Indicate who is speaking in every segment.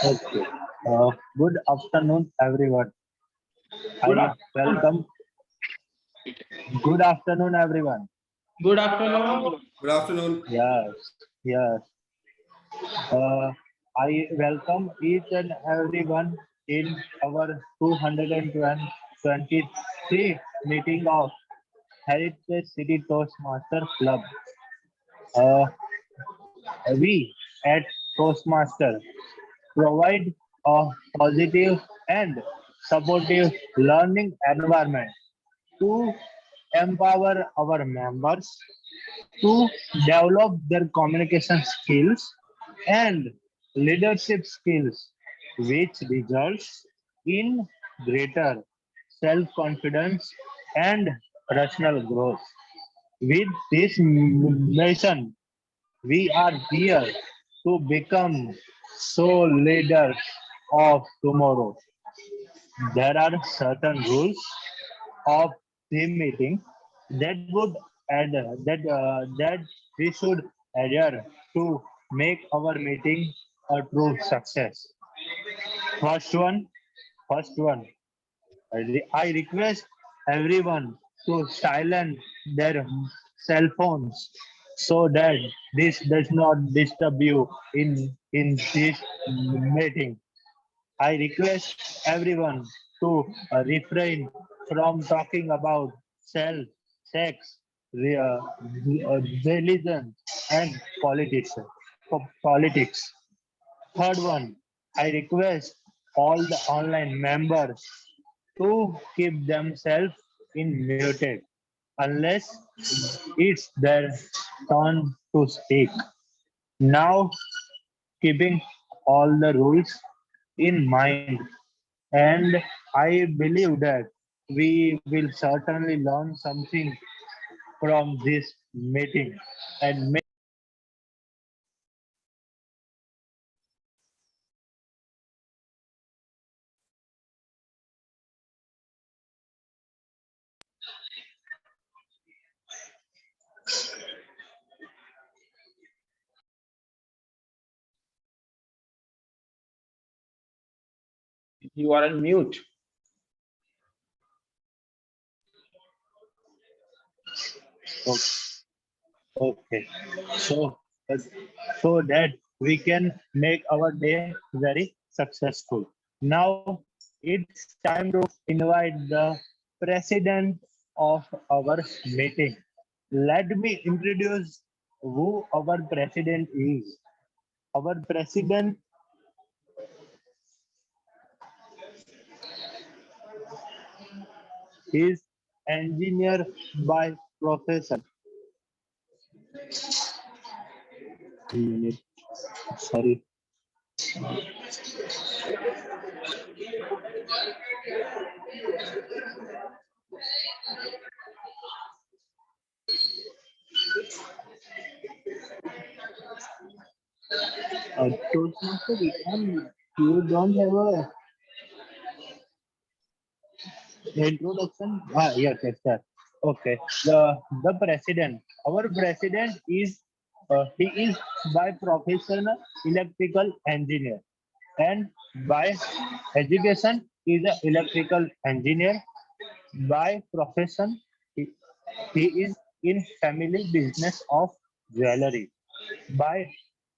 Speaker 1: Okay. Good afternoon, everyone.
Speaker 2: Good
Speaker 1: I
Speaker 2: afternoon.
Speaker 1: welcome. Good afternoon, everyone.
Speaker 2: Good afternoon.
Speaker 3: Good afternoon.
Speaker 1: Yes, yes. Uh, I welcome each and everyone in our 223 meeting of Heritage City Toastmasters Club. Uh, we at Toastmaster provide a positive and supportive learning environment to empower our members to develop their communication skills and leadership skills, which results in greater self confidence and personal growth. With this mission, we are here to become so leaders of tomorrow. There are certain rules of the meeting that would add that we should adhere to make our meeting a true success. First one, first one. I request everyone to silence their cell phones so that this does not disturb you in this meeting. I request everyone to refrain from talking about self, sex, religion, and politics. Politics. Third one, I request all the online members to keep themselves in muted unless it's their turn to speak. Now, keeping all the rules in mind, and I believe that we will certainly learn something from this meeting and make
Speaker 2: You are on mute.
Speaker 1: okay. So, uh, so that we can make our day very successful. Now it's time to invite the president of our meeting. Let me introduce who our president is. Our president is engineer by profession. Minute. Sorry. Toastmaster, you don't have a introduction? Yes, yes, sir. Okay. The president. Our president is he is by profession electrical engineer and by education is an electrical engineer. By profession, he, he is in family business of jewelry. By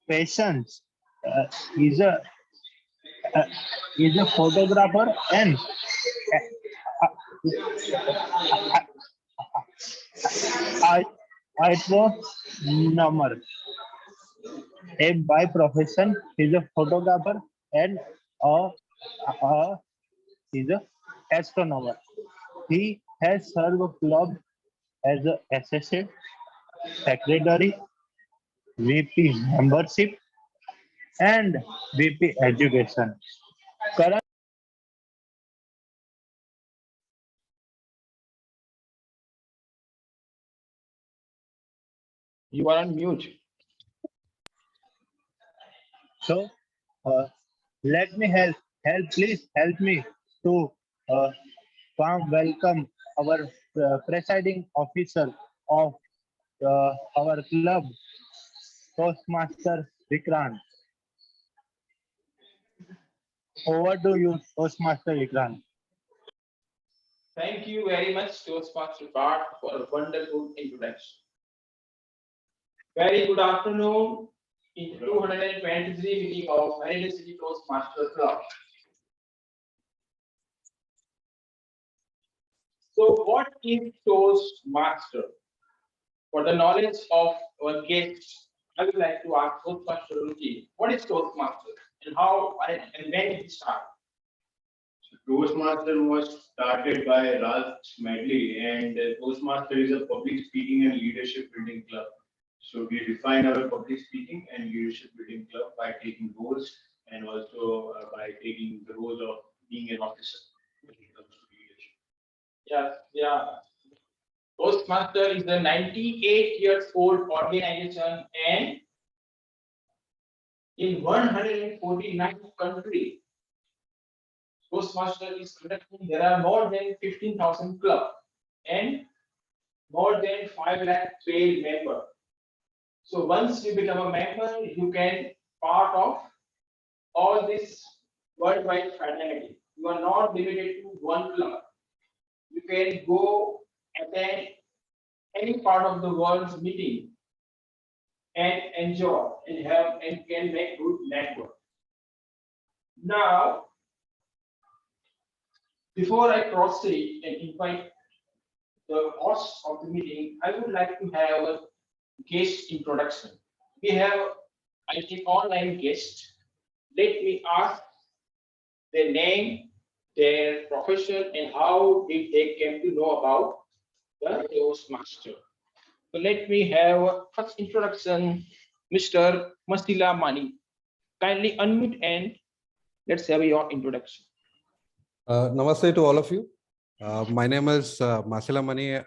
Speaker 1: passions, uh, is a uh, is a photographer and I I throw number. A by profession is a photographer and a is a astronomer. He has served club as a associate secretary, VP membership, and VP education. Current
Speaker 2: You are on mute.
Speaker 1: so uh, let me help please help me to uh, warm welcome our presiding officer of our club, Toastmaster Vikrant. Over to you, Toastmaster Vikrant.
Speaker 2: Thank you very much, Toastmaster Bart, for a wonderful introduction. Very good afternoon in 223 meeting of Heritage City Toastmasters Club. So, what is Toastmaster? For the knowledge of our guests, I would like to ask Toastmaster Ruchi, what is Toastmaster and how and when did it start?
Speaker 3: Toastmaster was started by Ralph Smedley, and Toastmaster is a public speaking and leadership building club. So we define our public speaking and leadership building club by taking roles and also by taking the roles of being an officer when it comes to leadership.
Speaker 2: Yes, yeah. Toastmaster is a 98 years old organization and in 149 countries. Toastmaster is conducting, there are more than 15,000 clubs and more than 5 lakh paid members. So once you become a member, you can part of all this worldwide fraternity. You are not limited to one club. You can go attend any part of the world's meeting and enjoy and have and can make good network. Now, before I proceed and invite the host of the meeting, I would like to have a guest introduction. We have, I think, online guest. Let me ask their name, their profession, and how did they came to know about the Toastmaster. So let me have first introduction, Mr. Masila Mani. Kindly unmute and let's have your introduction.
Speaker 4: Namaste to all of you. My name is Masila Mani.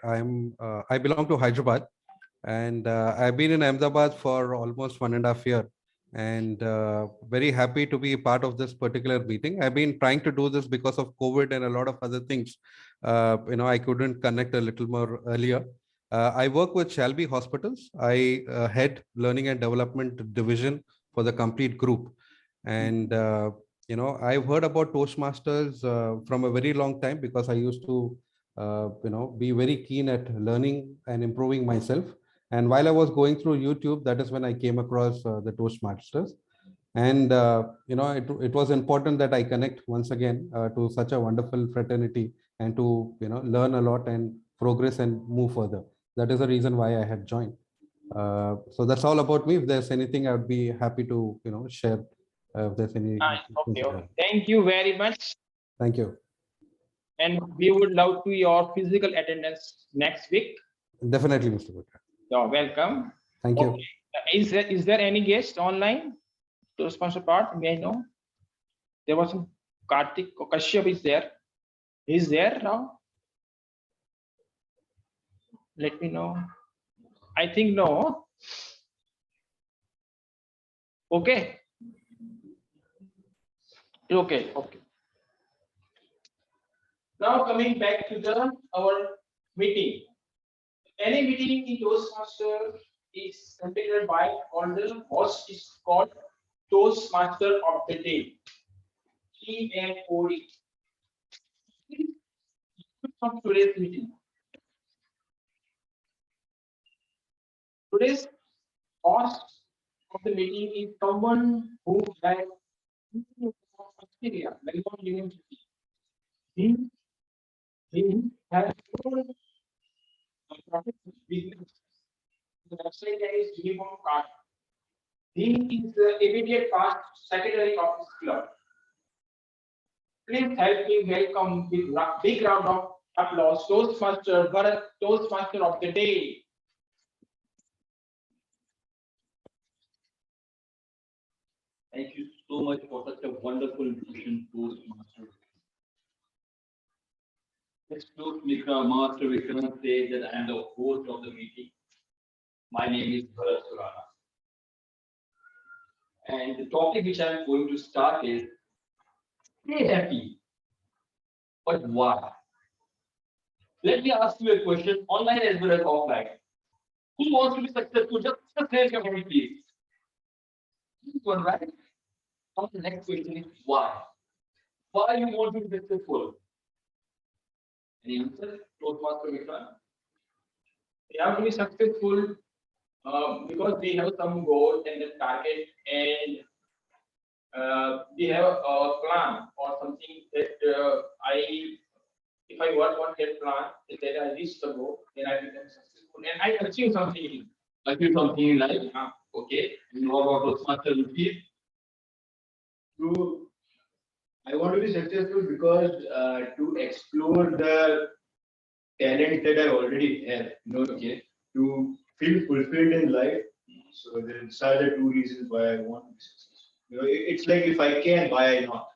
Speaker 4: I belong to Hyderabad, and I've been in Ahmedabad for almost 1.5 years, and very happy to be part of this particular meeting. I've been trying to do this because of COVID and a lot of other things. I couldn't connect a little more earlier. I work with Shelby Hospitals. I head Learning and Development Division for the complete group, and I've heard about Toastmasters from a very long time because I used to be very keen at learning and improving myself. And while I was going through YouTube, that is when I came across the Toastmasters. And it was important that I connect once again to such a wonderful fraternity and to learn a lot and progress and move further. That is the reason why I had joined. So that's all about me. If there's anything, I would be happy to share. If there's any.
Speaker 2: Okay. Thank you very much.
Speaker 4: Thank you.
Speaker 2: And we would love to your physical attendance next week.
Speaker 4: Definitely, Mr. Bhutta.
Speaker 2: You're welcome.
Speaker 4: Thank you.
Speaker 2: Is there any guest online to sponsor part? May I know? There was some Karthik Kashyap is there. Is there now? Let me know. I think no. Okay. Okay. Now coming back to our meeting. Any meeting in Toastmaster is conducted by or the host is called Toastmaster of the Day. TMOD. From today's meeting. Today's host of the meeting is someone who has Australia, Melbourne University. He has business. The Australia is uniform card. He is the immediate past secretary of this club. Please help me welcome with big round of applause Toastmaster Bharat, Toastmaster of the Day.
Speaker 3: Thank you so much for such a wonderful introduction, Toastmaster. Let's Master Vikram say that I am the host of the meeting. My name is Bharat Surana. And the topic which I am going to start is stay happy. But why? Let me ask you a question online as well as offline.
Speaker 2: Who wants to be successful? Just raise your hand, please. One, right? Now the next question is why? Why you want to be successful? Any answer? Toastmaster Vikram? We have to be successful because we have some goal and a target, and we have a plan or something that if I work on that plan, then I reach the goal, then I become successful, and I achieve something. Achieve something in life. Okay, you know about Toastmaster Vikram?
Speaker 3: To I want to be successful because to explore the talent that I already have, okay, to feel fulfilled in life. So these are the two reasons why I want to be successful. It's like if I can, why not?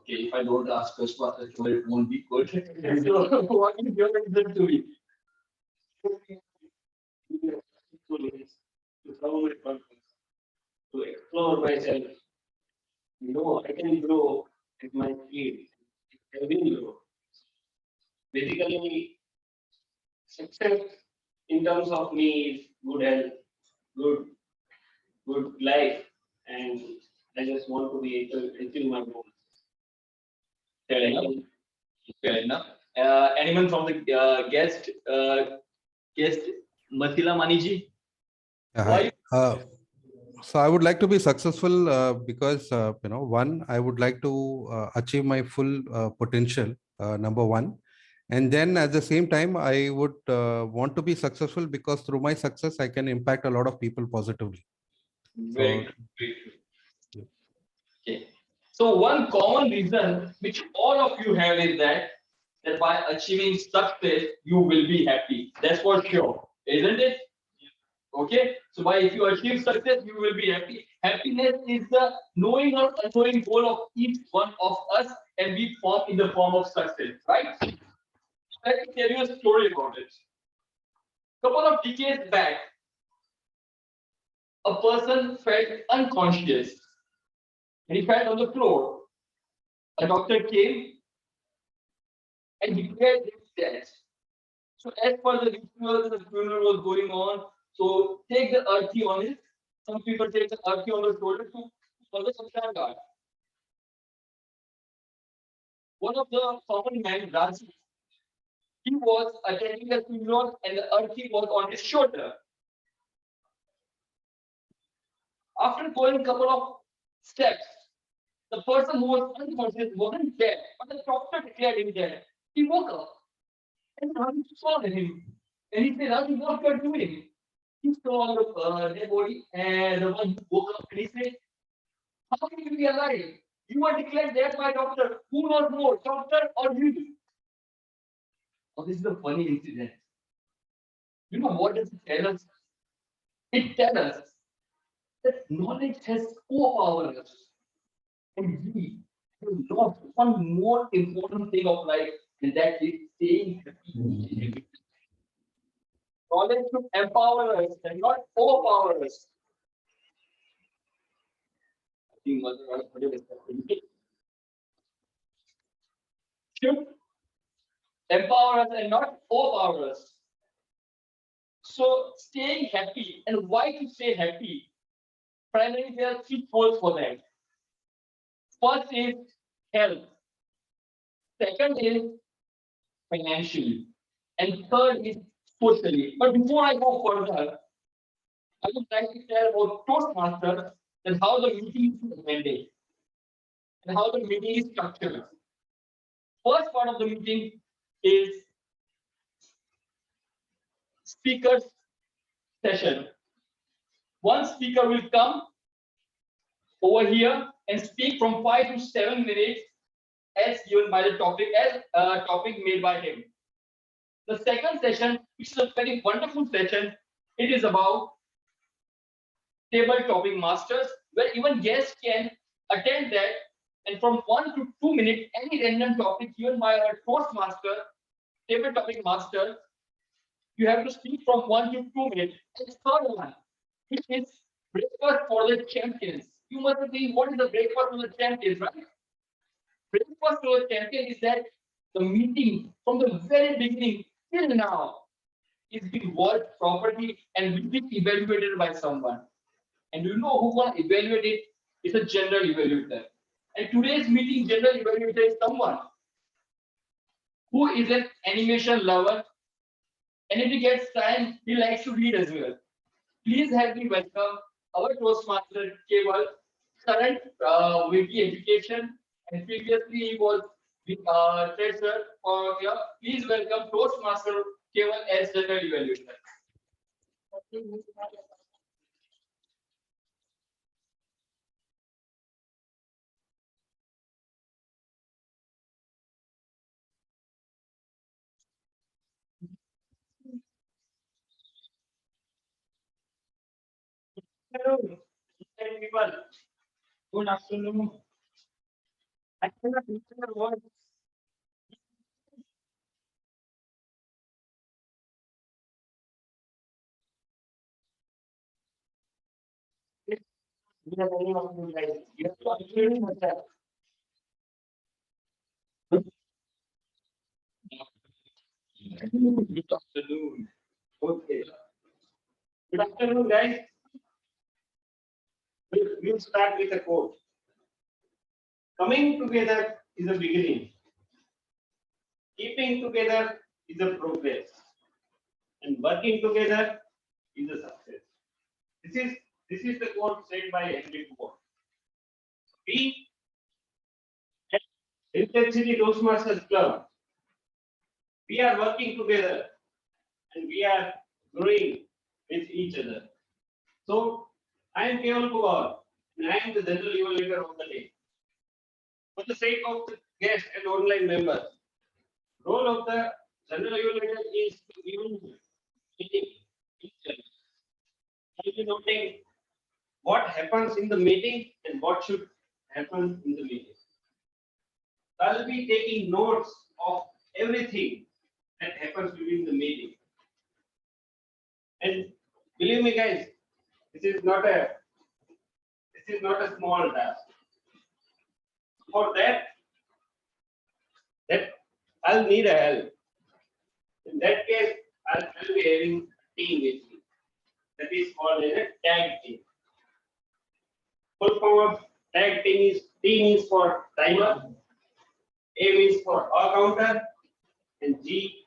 Speaker 2: Okay, if I don't ask Toastmaster, it won't be good. So, what is your reason to be? To follow my purpose, to explore myself. I can grow at my speed. I will grow. Basically, success in terms of me is good health, good, good life, and I just want to be able to achieve my goals. Fair enough. Fair enough. Anyone from the guest, Mathila Maniji?
Speaker 4: Yeah,
Speaker 2: Why?
Speaker 4: hi. So I would like to be successful because one, I would like to achieve my full potential. Number one, and then at the same time, I would want to be successful because through my success, I can impact a lot of people positively.
Speaker 2: Very good. Very good. Okay. So one common reason which all of you have is that by achieving success, you will be happy. That's for sure, isn't it? Okay. So by if you achieve success, you will be happy. Happiness is the knowing or unknowing goal of each one of us, and we form in the form of success, right? Let me tell you a story about it. Couple of decades back, a person felt unconscious and he fell on the floor. A doctor came and declared him dead. So as per the funeral was going on. So take the earthy on it. Some people take the earthy on the shoulder to for the Samshan guard. One of the common men, Raji, he was attending the funeral and the earthy was on his shoulder. After going a couple of steps, the person who was unconscious wasn't dead, but the doctor declared him dead. He woke up and Raji saw him. And he said, Raji, what you are doing? He saw the dead body and the one who woke up and he said, how can you be alive? You were declared dead by doctor. Who knows more, doctor or you? Oh, this is a funny incident. You know what does it tell us? It tells us that knowledge has overpowered us. And we have lost one more important thing of life, and that is staying happy. Knowledge should empower us and not overpower us. I think should empower us and not overpower us. So staying happy, and why to stay happy? Primarily, there are three goals for that. First is health. Second is financially. And third is socially. But before I go further, I would like to tell about Toastmasters and how the meeting is attended and how the meeting is structured. First part of the meeting is speakers session. One speaker will come over here and speak from 5 to 7 minutes as given by the topic, as a topic made by him. The second session, which is a very wonderful session, it is about table topic masters, where even guests can attend that, and from 1 to 2 minutes, any random topic given by our Toastmaster, table topic master, you have to speak from 1 to 2 minutes. And the third one, which is breakfast for the champions. You must think what is the breakfast for the champions, right? Breakfast for the champion is that the meeting from the very beginning till now, is being worked properly and will be evaluated by someone. And you know who can evaluate it? It's a general evaluator. And today's meeting general evaluator is someone who is an animation lover, and if he gets time, he likes to read as well. Please help me welcome our Toastmaster Keval, current VP Education, and previously he was the treasurer for here. Please welcome Toastmaster Keval as general evaluator. Hello, people. Good afternoon. I cannot hear your voice. We are very much guys. You have to explain yourself. Good afternoon. Okay. Good afternoon, guys. We'll start with a quote. Coming together is a beginning. Keeping together is a progress. And working together is a success. This is the quote said by Henry Ford. We at Heritage City Toastmasters Club, we are working together and we are growing with each other. So I am Keval Kumar and I am the general evaluator of the day. For the sake of the guests and online members, role of the general evaluator is to evaluate each other. I'll be noting what happens in the meeting and what should happen in the meeting. I'll be taking notes of everything that happens during the meeting. And believe me, guys, this is not a small task. For that I'll need a help. In that case, I'll be having a team with me. That is called as a tag team. Full form of tag team is T is for timer, A is for all counter, and G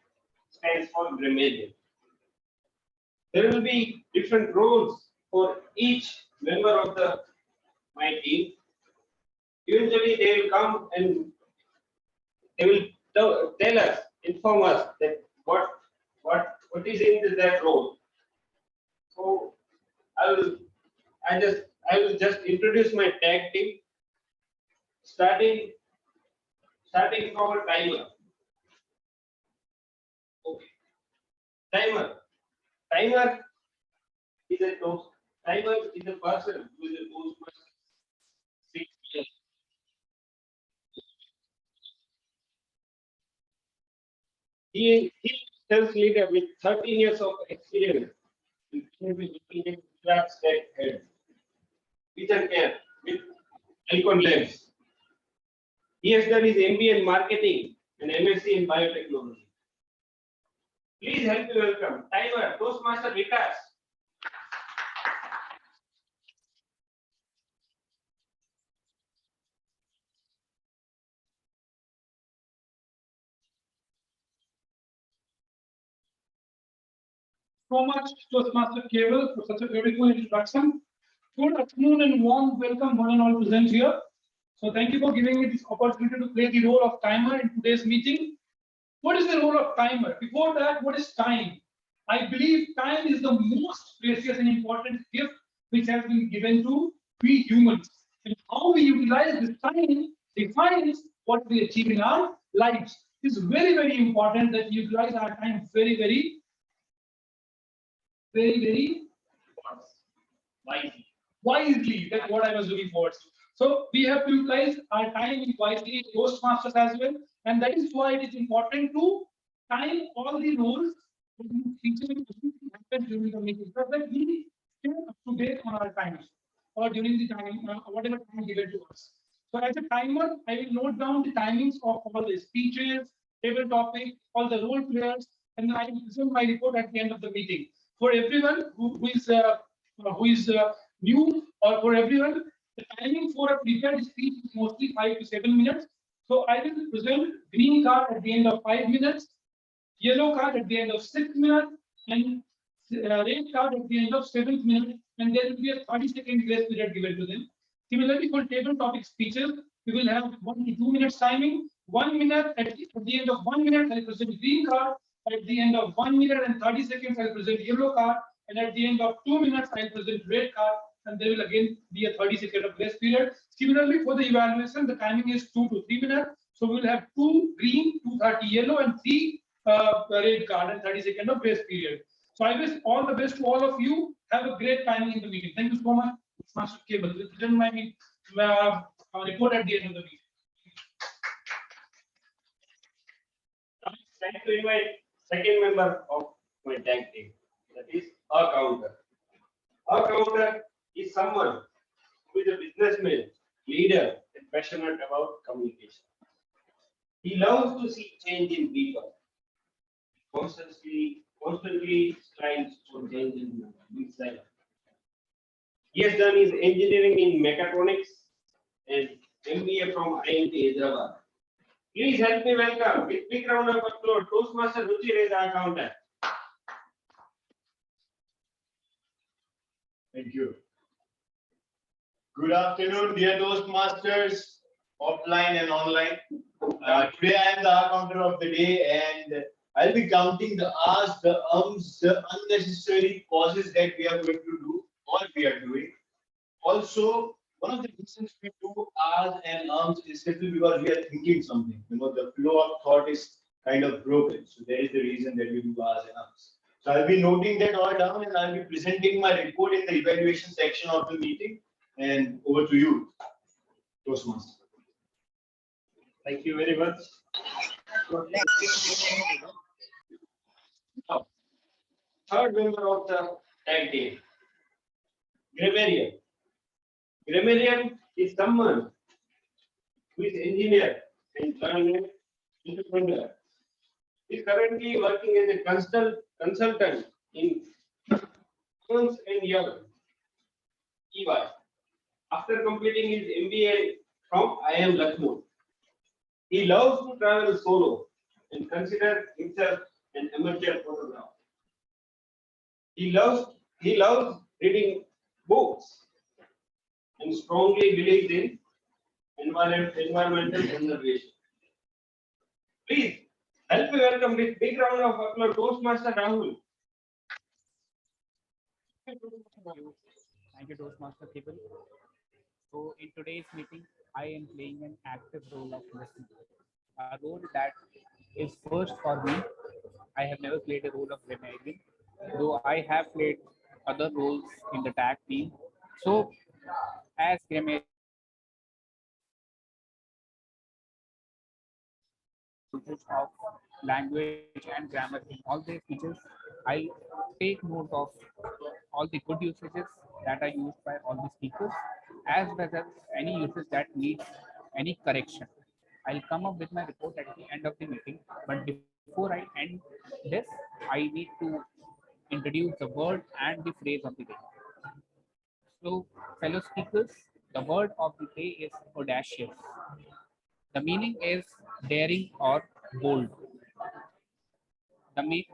Speaker 2: stands for grammarian. There will be different roles for each member of my team. Eventually, they will come and they will tell us, inform us that what is in that role. So I will just introduce my tag team, starting from a timer. Okay, timer is a person who is a Toastmaster 6 years. He sales leader with 13 years of experience. He will be looking at grabs that head. Vision care with Icon Labs. He has done his MBA in marketing and MSc in biotechnology. Please help me welcome Timer Toastmaster Vikas.
Speaker 5: So much Toastmaster Keval for such a beautiful introduction. Good afternoon and warm welcome one and all present here. So thank you for giving me this opportunity to play the role of timer in today's meeting. What is the role of timer? Before that, what is time? I believe time is the most precious and important gift which has been given to we humans. And how we utilize this time defines what we achieve in our lives. It's very, very important that we utilize our time very, very wisely. That's what I was looking for. So we have to utilize our time wisely, Toastmasters as well, and that is why it is important to time all the roles happen during the meeting, so that we stay up to date on our times or during the time, whatever time given to us. So as a timer, I will note down the timings of all the speeches, table topic, all the role players, and I will present my report at the end of the meeting. For everyone who is new, or for everyone, the timing for a prepared speech is mostly 5 to 7 minutes. So I will present green card at the end of 5 minutes, yellow card at the end of 6 minutes, and red card at the end of 7th minute, and there will be a 30-second grace period given to them. Similarly, for table topic speeches, we will have 1 to 2 minutes timing. 1 minute at the end of 1 minute, I'll present green card. At the end of 1 minute and 30 seconds, I'll present yellow card. And at the end of 2 minutes, I'll present red card. And there will again be a 30-second of grace period. Similarly, for the evaluation, the timing is 2 to 3 minutes. So we'll have 2 green, 2:30 yellow, and 3 red card and 30-second of grace period. So I wish all the best to all of you. Have a great timing in the meeting. Thank you so much, Master Cable. We'll present my report at the end of the meeting.
Speaker 6: Thank you to invite second member of my tag team, that is a counter. A counter is someone who is a businessman, leader, and passionate about communication. He loves to see change in people, constantly strives for change in himself. He has done his engineering in mechatronics and MBA from IIT Hyderabad. Please help me welcome with big round of applause Toastmaster Ruchi Reza counter.
Speaker 3: Thank you. Good afternoon, dear Toastmasters, offline and online. Today I am the counter of the day, and I'll be counting the R's, the ums, the unnecessary pauses that we are going to do or we are doing. Also, one of the reasons we do R's and ums is simply because we are thinking something. The flow of thought is kind of broken. So there is the reason that we do R's and ums. So I'll be noting that all down, and I'll be presenting my report in the evaluation section of the meeting. And over to you, Toastmaster.
Speaker 6: Thank you very much. Now, third member of the tag team, grammarian. Grammarian is someone who is engineer and learned entrepreneur. He is currently working as a consultant in Ernst & Young, EY. After completing his MBA from IIM Lucknow, he loves to travel solo and consider himself an amateur photographer. He loves reading books and strongly believes in environmental conservation. Please help me welcome with big round of applause Toastmaster Rahul.
Speaker 7: Thank you, Toastmaster Cable. So, in today's meeting, I am playing an active role of listener, a role that is first for me. I have never played a role of grammarian, though I have played other roles in the tag team. So, as grammarian, of language and grammar in all these features, I take note of all the good usages that are used by all the speakers, as well as any usage that needs any correction. I'll come up with my report at the end of the meeting, but before I end this, I need to introduce the word and the phrase of the day. So, fellow speakers, the word of the day is audacious. The meaning is daring or bold. The meaning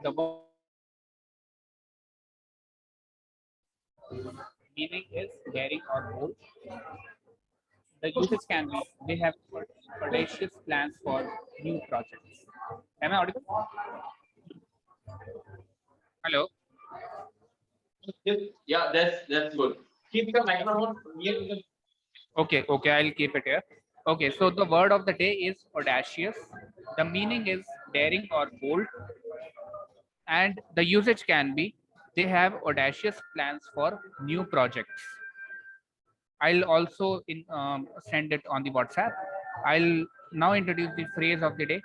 Speaker 7: is daring or bold. The usage can be they have audacious plans for new projects. Am I audible? Hello.
Speaker 6: Yeah, that's good. Keep the microphone near to the.
Speaker 7: Okay, I'll keep it here. Okay, so the word of the day is audacious. The meaning is daring or bold, and the usage can be they have audacious plans for new projects. I'll also send it on the WhatsApp. I'll now introduce the phrase of the day.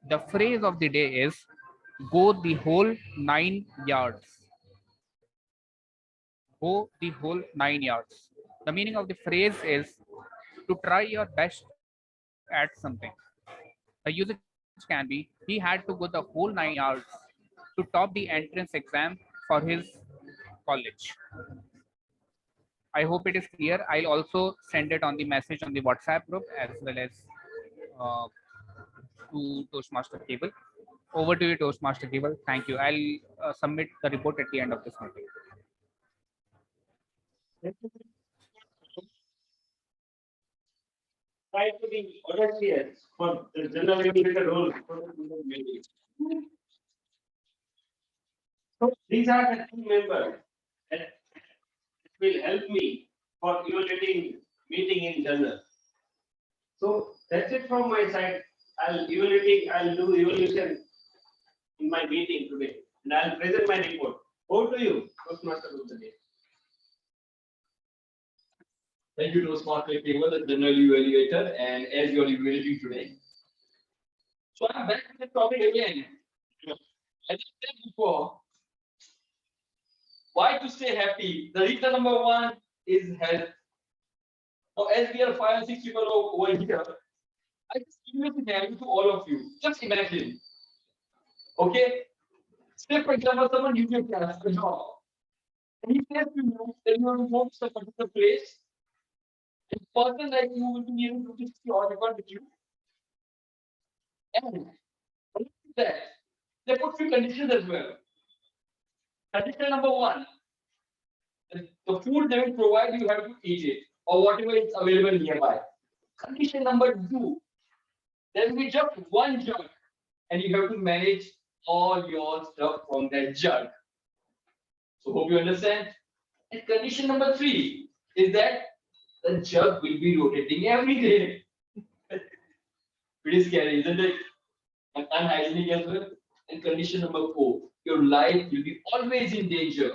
Speaker 7: The phrase of the day is go the whole 9 yards. Go the whole 9 yards. The meaning of the phrase is to try your best at something. The usage can be he had to go the whole 9 yards to top the entrance exam for his college. I hope it is clear. I'll also send it on the message on the WhatsApp group as well as uh, to Toastmaster Cable. Over to you, Toastmaster Cable. Thank you. I'll submit the report at the end of this meeting.
Speaker 6: Try to be audacious for the general regulator role. So these are the two members that will help me for evaluating meeting in general. So that's it from my side. I'll do evaluation in my meeting today, and I'll present my report. Over to you, Toastmaster of the day.
Speaker 8: Thank you, Toastmaster Cable, the general evaluator, and as you are evaluating today. So I'm back to the topic again. As I said before, why to stay happy? The reason number one is health. Now, as we are 5 and 6 people over here, I just give you a happy to all of you. Just imagine. Okay? Say, for example, someone gives you a job. And he says to you that you have to go to a particular place. And person like you will be able to see or record with you. And that they put few conditions as well. Condition number one, the food they will provide, you have to eat it or whatever is available nearby. Condition number two, there will be just one jug and you have to manage all your stuff from that jug. So hope you understand. And condition number three is that the jug will be rotating every day. Pretty scary, isn't it? And unhygienic as well. And condition number four, your life will be always in danger.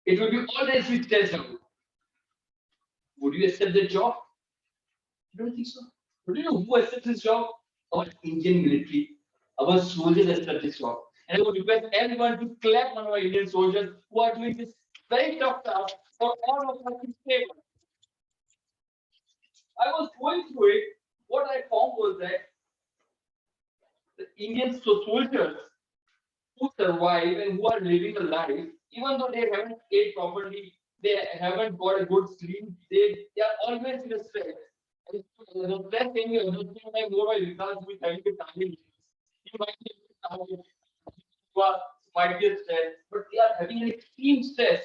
Speaker 8: It will be always with danger. Would you accept the job? I don't think so. But do you know who accepts this job? Our Indian military. Our soldiers accept this job. And I would request everyone to clap on our Indian soldiers who are doing this very tough task for all of us to save us. I was going through it. What I found was that the Indian soldiers who survive and who are living a life, even though they haven't ate properly, they haven't got a good sleep, they are always in a stress. And the stress thing is like more by results with having a family. You might be might be stressed, but they are having an extreme stress.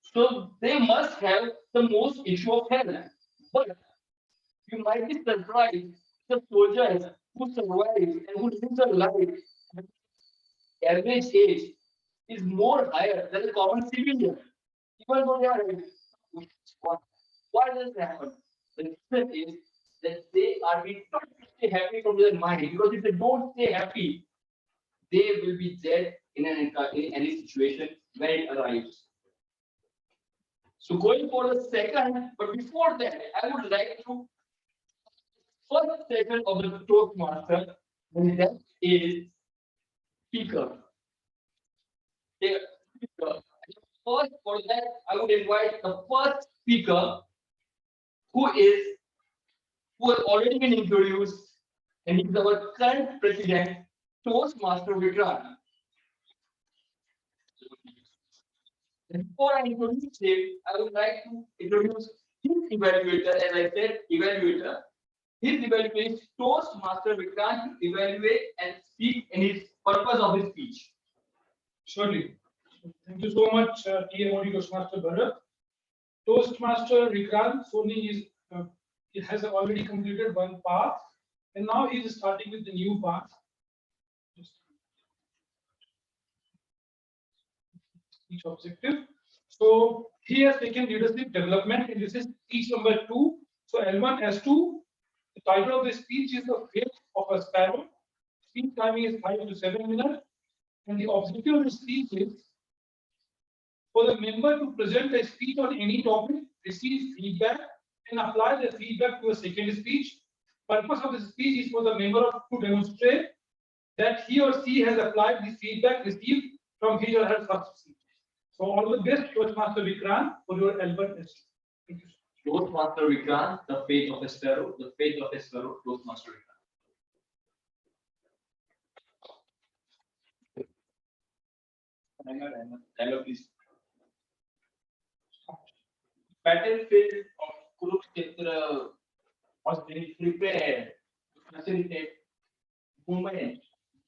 Speaker 8: So they must have the most issue of health. But you might be surprised the soldiers who survive and who live their life average age is more higher than the common civilian. Even though they are why does that happen? The reason is that they are being taught to stay happy from their mind, because if they don't stay happy, they will be dead in any situation when it arrives. So going for the second, but before that, I would like to first segment of the Toastmaster, and that is speaker. First, for that, I would invite the first speaker who has already been introduced, and he's our current president, Toastmaster Vikrant. Before I introduce him, I would like to introduce his evaluator. As I said, evaluator. His evaluation is Toastmaster Vikrant to evaluate and speak in his purpose of his speech.
Speaker 5: Surely. Thank you so much, TMOD Toastmaster Bharat. Toastmaster Vikrant Soni has already completed one path, and now he is starting with the new path. Each objective. So he has taken leadership development, and this is speech number 2. So L1 S2. The title of the speech is The Fate of a Sparrow. Speech timing is 5 to 7 minutes, and the objective of the speech is for the member to present a speech on any topic, receive feedback, and apply the feedback to a second speech. Purpose of the speech is for the member to demonstrate that he or she has applied the feedback received from his or her first speech. So all the best, Toastmaster Vikrant, for your L1 S2. Thank you.
Speaker 8: Toastmaster Vikrant, the fate of a sparrow, Toastmaster Vikrant.
Speaker 2: Timer, please. Battlefield of Kurukshetra was being prepared to facilitate movement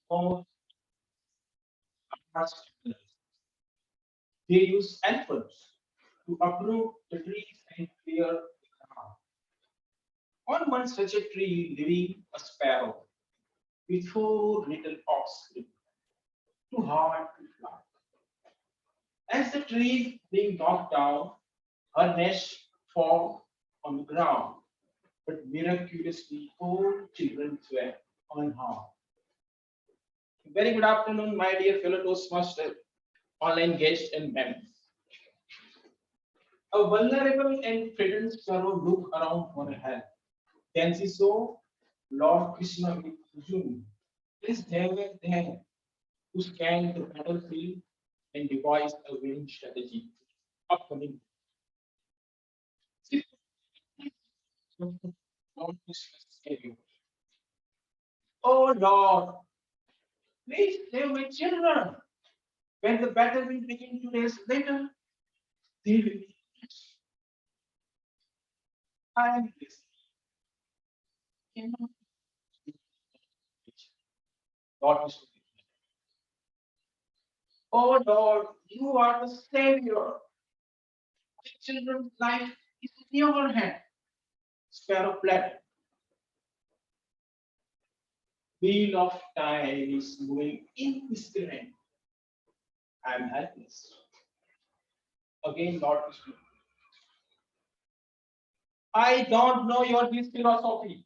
Speaker 2: of fast. They use elephants to uproot the trees and clear the ground. On one such a tree living a sparrow with four little offspring, too hard to fly. As the tree being knocked down, her nest formed on the ground, but miraculously four children were unharmed. Very good afternoon, my dear fellow Toastmaster, online guests and members. A vulnerable and frightened sparrow looked around for help. Then she saw Lord Krishna with Arjuna. Is never there to scan the battlefield and devise a winning strategy. Upcoming. Lord Krishna's schedule. Oh Lord, please save my children. When the battle will begin 2 days later, they will be finished. I am this. Cannot Lord Krishna. Oh Lord, you are the Savior. The children's life is in your hand. Sparrow fled. Wheel of time is moving indiscriminate. I am helpless. Again, Lord Krishna. I don't know your this philosophy.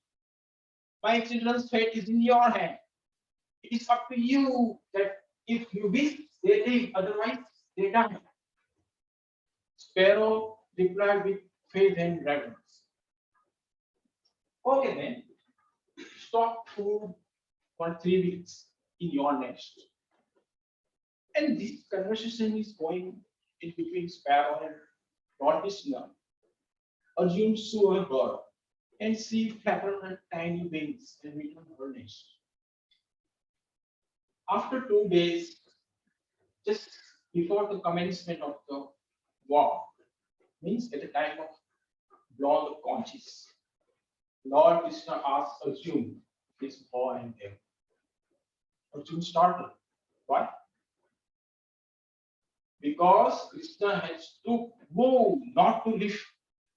Speaker 2: My children's fate is in your hand. It is up to you that if you wish, they live, otherwise they die. Sparrow replied with faith and reverence. Okay then, stop food for 3 weeks in your nest. And this conversation is going in between Sparrow and Lord Krishna. Arjun saw a bird and she flattened her tiny wings and returned her nest. After 2 days, just before the commencement of the war, means at the time of dawn of conscious, Lord Krishna asked Arjun, this boy and them. Arjun started. Why? Because Krishna has took vow not to lift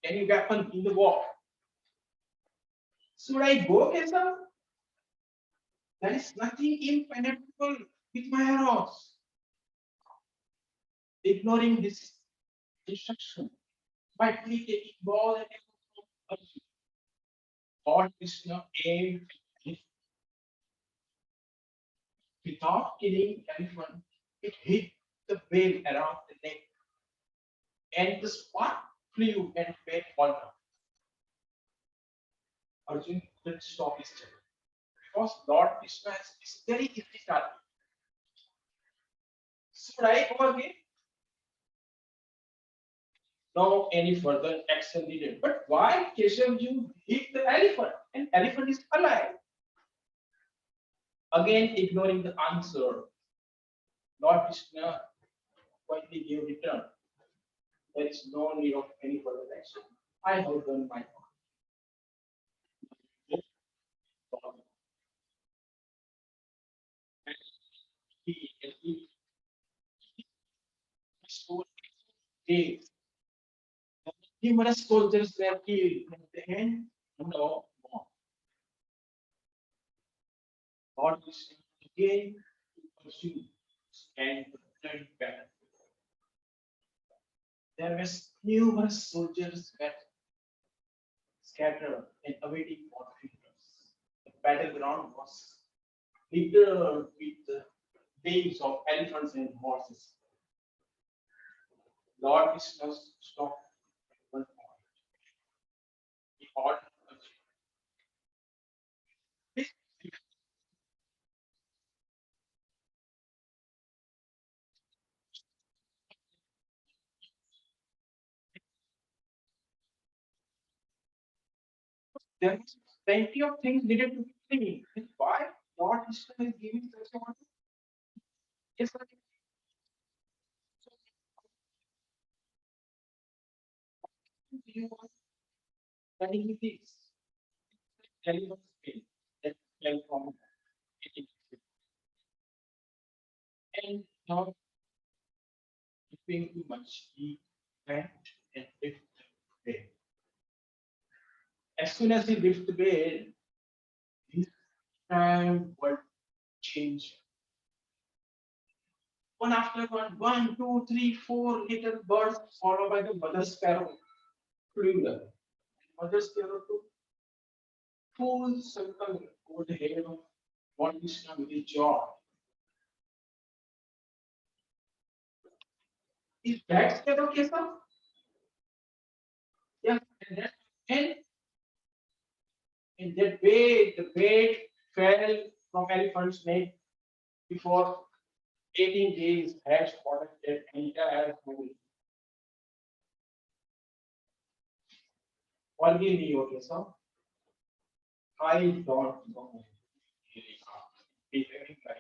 Speaker 2: any weapon in the war. Should I go, Keshav? There is nothing impenetrable with my arrows. Ignoring this instruction, rightly taking more than a Lord Krishna aimed at it. Without killing elephant, it hit the veil around the neck, and the spark flew and made water. Arjun couldn't stop his journey because Lord Krishna is very easy target. Should I go again? No any further action needed. But why, Keshav, you hit the elephant? And elephant is alive. Again, ignoring the answer, Lord Krishna quietly gave return. There is no need of any further action. I have done my part. And he so days. Numerous soldiers were killed at the end. No more. Lord Krishna again to pursue and return back. There were numerous soldiers were scattered and awaiting for funerals. The battleground was littered with the names of elephants and horses. Lord Krishna stopped at one point. He ordered Arjuna, "Please, there is plenty of things needed to be cleaned. And why Lord Krishna is giving such a order? Yes, sir. you want studying with this. Relevant skill that came from getting it. And not doing too much. He went and lifted the bed. As soon as he lifted the bed, his time would change. One after one, 1, 2, 3, 4 little birds, followed by the mother sparrow, flew there. Mother sparrow took full circle over the head of one Krishna with his jaw. Is that sparrow okay, sir? Yeah, and in that way, the bait fell from elephant's neck before 18 days had spotted that entire movie. Only me, okay, sir? I don't know. Really, be very right.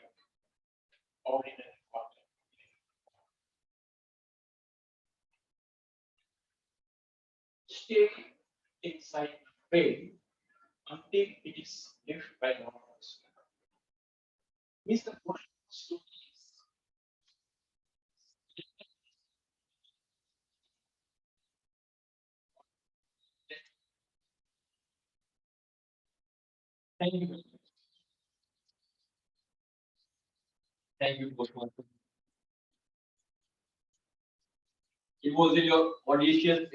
Speaker 2: Ordinary water. Stay inside the bait until it is left by normals. Means the point is thank you. Thank you, Postmaster. It was in your audacious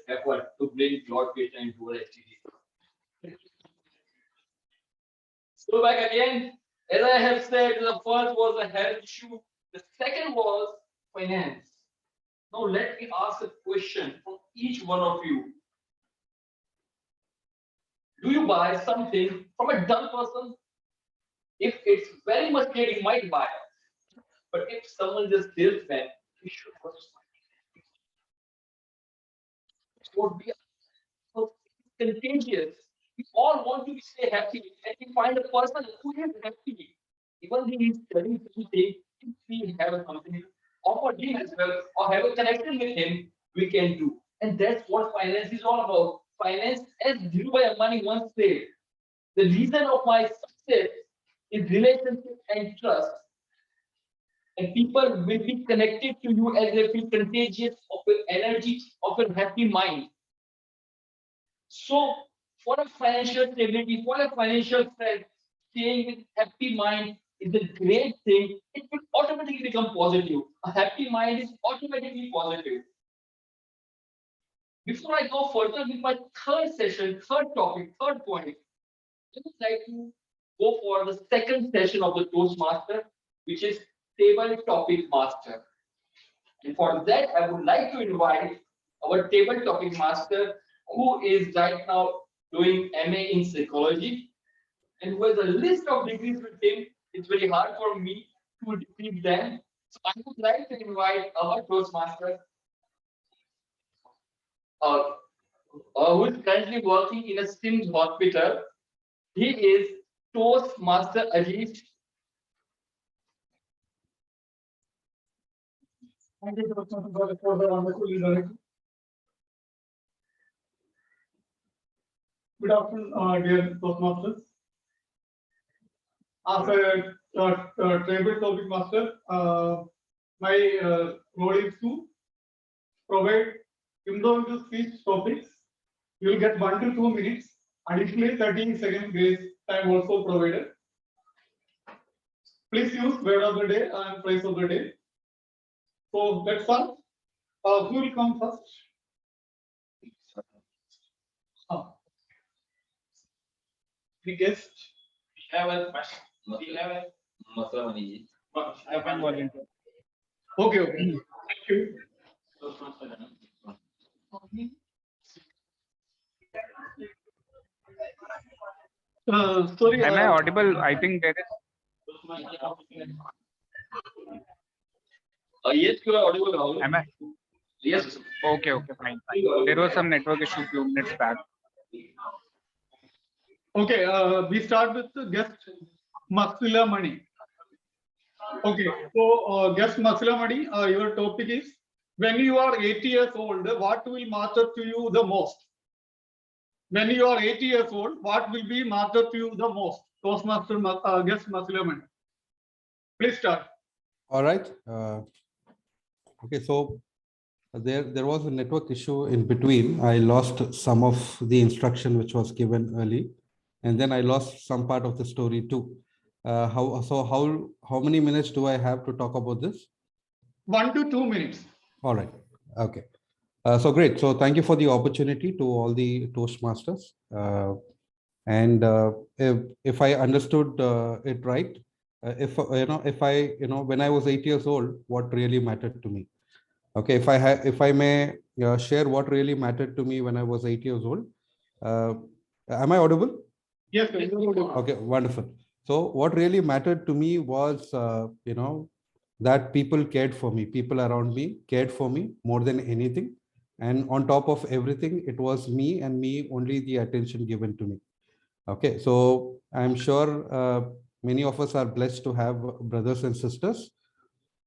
Speaker 2: effort to bring Lord Krishna into our STD. So back again, as I have said, the first was a health issue. The second was finance. Now let me ask a question from each one of you. Do you buy something from a dumb person? If it's very much needed, you might buy it. But if someone just tells them, you should first it would be so contagious. We all want to stay happy, and we find a person who is happy. Even he is studying something, if we have something to offer him as well, or have a connection with him, we can do. And that's what finance is all about. Finance, as Dhirubhai Ambani once said, the reason of my success is relationship and trust. And people will be connected to you as they feel contagious of your energy, of your happy mind. So, for a financial stability, for a financial strength, staying with happy mind is a great thing. It will automatically become positive. A happy mind is automatically positive. Before I go further with my third session, third topic, third point, I would like to go for the second session of the Toastmaster, which is Table Topic Master. And for that, I would like to invite our Table Topic Master, who is right now doing MA in Psychology, and who has a list of degrees with him. It's very hard for me to repeat them. So I would like to invite our Toastmaster, who is currently working in a SIMS hospital. He is Toastmaster Ajit.
Speaker 5: Thank you, Toastmaster, for the wonderful introduction. Good afternoon, dear Toastmasters. As a table topic master, my role is to provide impromptu speech topics. You will get 1 to 2 minutes. Additionally, 30-second grace time also provided. Please use word of the day and phrase of the day. So let's start. Who will come first? The guest.
Speaker 2: We have a question. We have a
Speaker 7: I can volunteer.
Speaker 5: Okay, okay. Thank you. Sorry.
Speaker 7: Am I audible? I think there is.
Speaker 2: Yes, you are audible, Rahul.
Speaker 7: Am I?
Speaker 2: Yes.
Speaker 7: Okay, fine. There was some network issue few minutes back.
Speaker 5: Okay, we start with the guest Maxilla Mani. Okay, so guest Maxilla Mani, your topic is When you are 80 years old, what will matter to you the most? When you are 80 years old, what will be matter to you the most? Toastmaster guest Masilaman. Please start.
Speaker 4: All right. Okay, so there was a network issue in between. I lost some of the instruction which was given early, and then I lost some part of the story too. How many minutes do I have to talk about this?
Speaker 5: 1 to 2 minutes.
Speaker 4: All right. Okay. So great. So thank you for the opportunity to all the Toastmasters. And if I understood it right, when I was 8 years old, what really mattered to me? Okay, if I may share what really mattered to me when I was 8 years old. Uh, am I audible?
Speaker 5: Yes, sir.
Speaker 4: Okay, wonderful. So what really mattered to me was, that people cared for me. People around me cared for me more than anything. And on top of everything, it was me and me only the attention given to me. Okay, so I'm sure many of us are blessed to have brothers and sisters.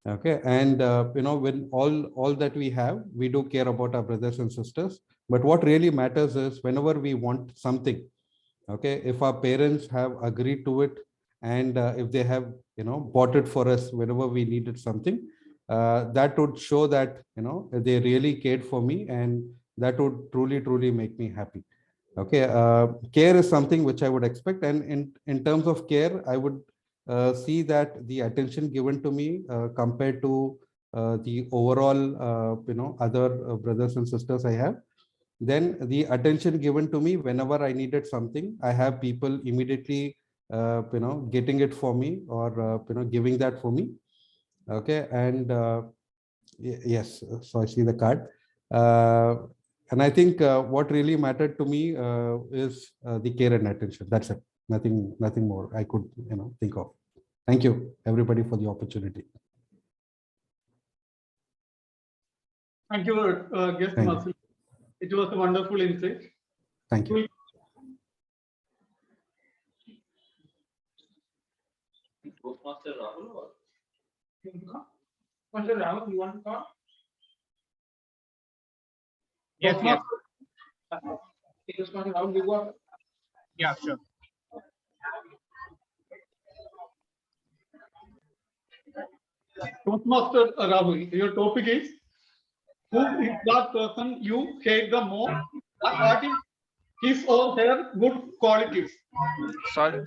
Speaker 4: Okay, and when all that we have, we do care about our brothers and sisters. But what really matters is whenever we want something, okay, if our parents have agreed to it, and if they have bought it for us whenever we needed something, that would show that they really cared for me, and that would truly make me happy. Okay, care is something which I would expect, and in terms of care, I would see that the attention given to me compared to the overall other brothers and sisters I have, then the attention given to me whenever I needed something, I have people immediately getting it for me, or giving that for me. Okay, and yes, so I see the card. And I think what really mattered to me is the care and attention. That's it. Nothing more I could think of. Thank you everybody for the opportunity.
Speaker 5: Thank you, guest
Speaker 4: Thank you.
Speaker 5: Masil. It was a wonderful insight.
Speaker 4: Thank you.
Speaker 8: Toastmaster Rahul or?
Speaker 5: Master Rahul, you want to talk?
Speaker 7: Yes, yes.
Speaker 5: Toastmaster Rahul, you go.
Speaker 7: Yeah, sure.
Speaker 5: Toastmaster Rahul, your topic is, who is that person you hate the most, and what is his or her good qualities?
Speaker 7: Sorry.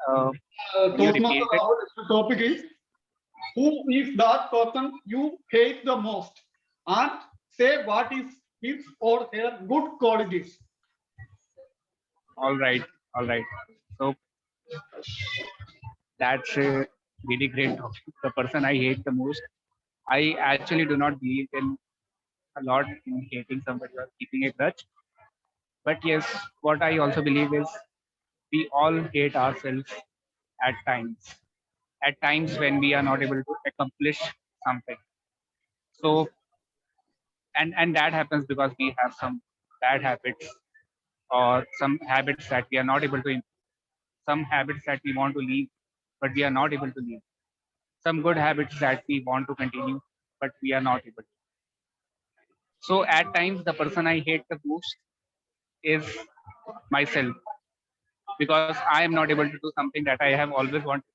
Speaker 7: Can you
Speaker 5: Toastmaster
Speaker 7: repeat it?
Speaker 5: Rahul, the topic is, who is that person you hate the most, and say what is his or her good qualities?
Speaker 7: All right. All right. So that's a really great topic. The person I hate the most. I actually do not believe in a lot in hating somebody or keeping a grudge. But yes, what I also believe is we all hate ourselves at times. At times when we are not able to accomplish something. So and that happens because we have some bad habits or some habits that we are not able to improve. Some habits that we want to leave, but we are not able to leave. Some good habits that we want to continue, but we are not able to. So at times, the person I hate the most is myself because I am not able to do something that I have always wanted,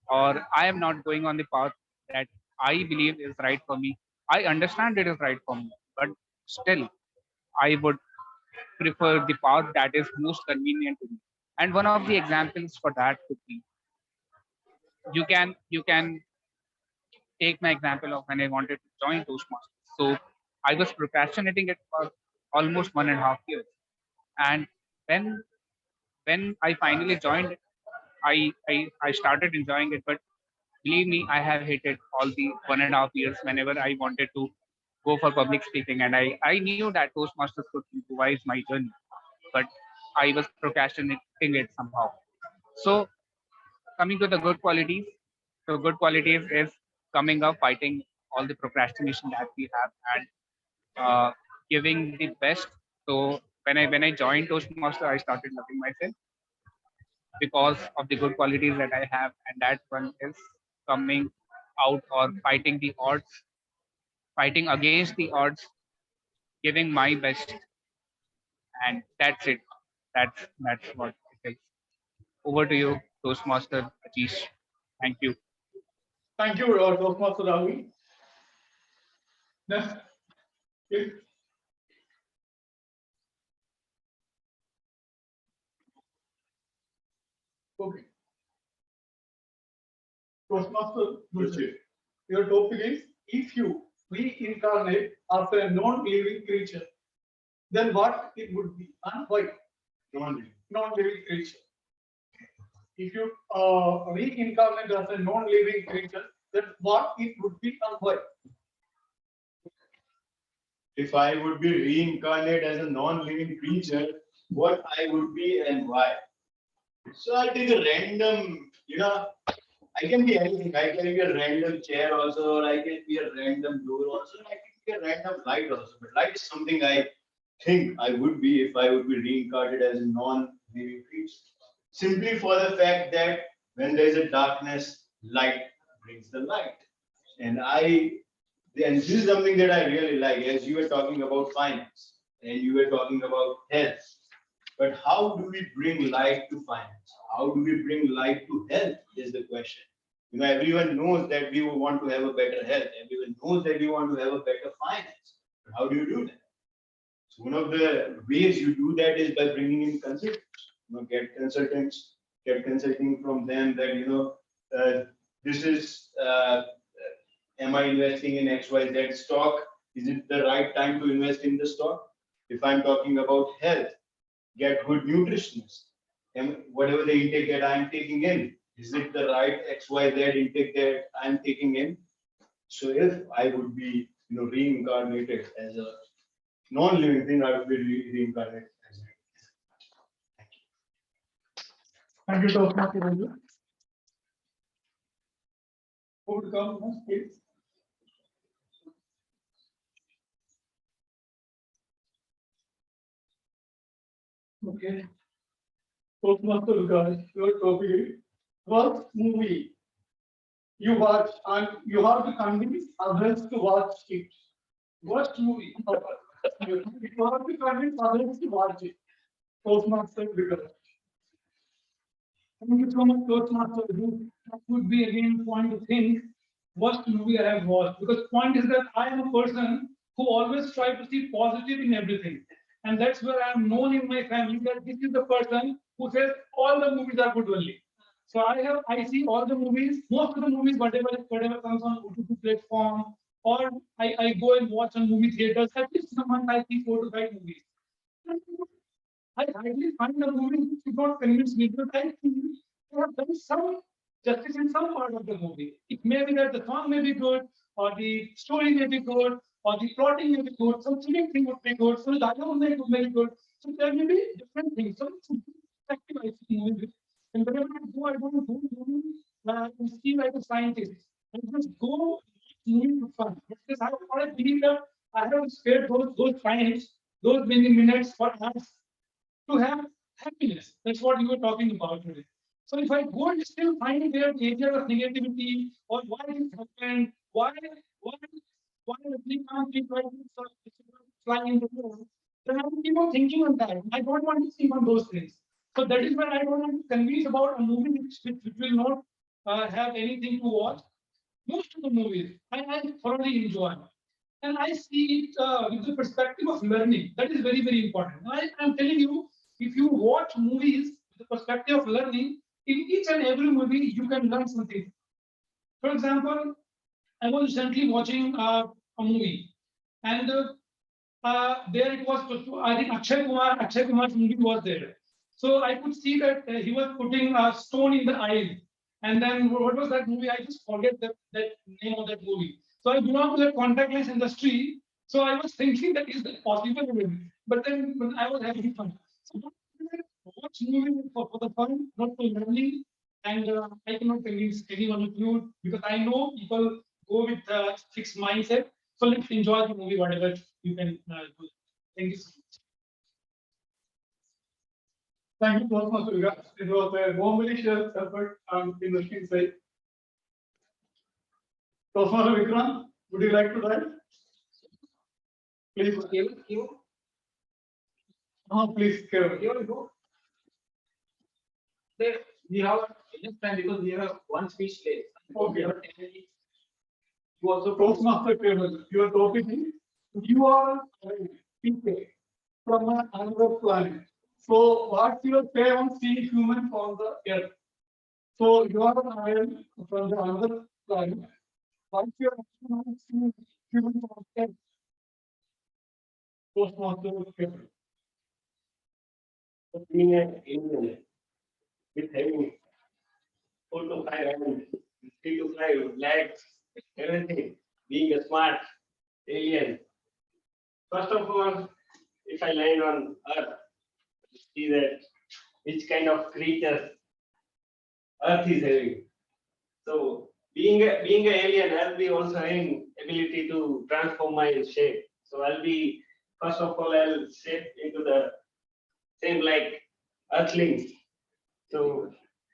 Speaker 7: or I am not going on the path that I believe is right for me. I understand it is right for me, but still, I would prefer the path that is most convenient to me. And one of the examples for that could be you can take my example of when I wanted to join Toastmasters. So I was procrastinating it for almost 1.5 years. And when when I finally joined it, I started enjoying it. But believe me, I have hated all the 1.5 years whenever I wanted to go for public speaking. And I knew that Toastmasters could improvise my journey, but I was procrastinating it somehow. So coming to the good qualities, so good qualities is coming up, fighting all the procrastination that we have, and giving the best. So when I joined Toastmaster, I started loving myself because of the good qualities that I have, and that one is coming out or fighting the odds, fighting against the odds, giving my best, and that's it. That's what it is. Over to you, Toastmaster Ajish. Thank you.
Speaker 5: Thank you, Toastmaster Rahul. Next, if okay, Toastmaster, your topic is if you reincarnate as a non-living creature, then what it would be and why? Non-living creature. If you reincarnate as a non-living creature, then what it would be and why?
Speaker 3: If I would be reincarnated as a non-living creature, what I would be and why? So I'll take a random, I can be anything. I can be a random chair also, or I can be a random door also, and I can be a random light also. But light is something I think I would be if I would be reincarnated as a non-living creature. Simply for the fact that when there is a darkness, light brings the light. And this is something that I really like, as you were talking about finance and you were talking about health. But how do we bring light to finance? How do we bring light to health is the question. Everyone knows that we want to have a better health. Everyone knows that we want to have a better finance. But how do you do that? So one of the ways you do that is by bringing in consultants. Get consulting from them that, this is, am I investing in XYZ stock? Is it the right time to invest in the stock? If I'm talking about health, get good nutritionists. And whatever the intake that I'm taking in, is it the right XYZ intake that I'm taking in? So if I would be, reincarnated as a non-living thing, I would be reincarnated as a.
Speaker 5: Thank you, Toastmaster Rahul. Who would come next, please? Okay. Toastmaster guys, your topic is what movie you watch and you have to convince others to watch it. What movie? You have to convince others to watch it. Toastmaster because. Thank you so much, Toastmaster. That would be again point to think what movie I have watched. Because point is that I am a person who always try to see positive in everything. And that's where I am known in my family that this is the person who says all the movies are good only. So I see all the movies, most of the movies, whatever comes on OTT platform, or I go and watch on movie theaters. At least a month I see 4 to 5 movies. I hardly find a movie which did not convince me because I think there have done some justice in some part of the movie. It may be that the song may be good, or the story may be good, or the plotting may be good, some thing would be good, some dialogue may be good. So there may be different things. So it's perspective I see movies. And whenever I don't go movie and see like a scientist. I just go movie for fun. Because I believe that I have spared those times, those many minutes for us to have happiness. That's what you were talking about today. So if I go and still find their area of negativity or why this happened, why why can't people fly in the world, then I will keep on thinking on that. I don't want to think on those things. So that is why I don't want to convince about a movie which will not have anything to watch. Most of the movies I thoroughly enjoy. And I see it with the perspective of learning. That is very, very important. I'm telling you, if you watch movies with the perspective of learning, in each and every movie, you can learn something. For example, I was recently watching a movie, and there it was, I think Akshay Kumar's movie was there. So I could see that he was putting a stone in the eye. And then what was that movie? I just forget that name of that movie. So I belong to the contact lens industry. So I was thinking that is that possible? But then when I was having fun. So watch movie for the fun, not for learning. And I cannot convince anyone of you because I know people go with a fixed mindset. So let's enjoy the movie, whatever you can do. Thank you so much. Thank you so much, Surya. It was a warmly shared effort in the skin side. Toastmaster Vikram, would you like to write? Please, please,
Speaker 2: Go. We have enough time because we have one speech late.
Speaker 5: Okay.
Speaker 2: You also
Speaker 5: Toastmaster table. Your topic is you are people from another planet. So, what's your say on seeing humans on the earth? So, you are an alien from the another planet. What's your opinion on seeing humans on the earth? Toastmaster table.
Speaker 6: Being an alien with having 4 to 5 hands, 3 to 5 legs, everything, being a smart alien. First of all, if I land on Earth, see that which kind of creatures Earth is having. So being an alien, I'll be also having ability to transform my shape. So I'll be first of all I'll shape into the same like Earthlings. So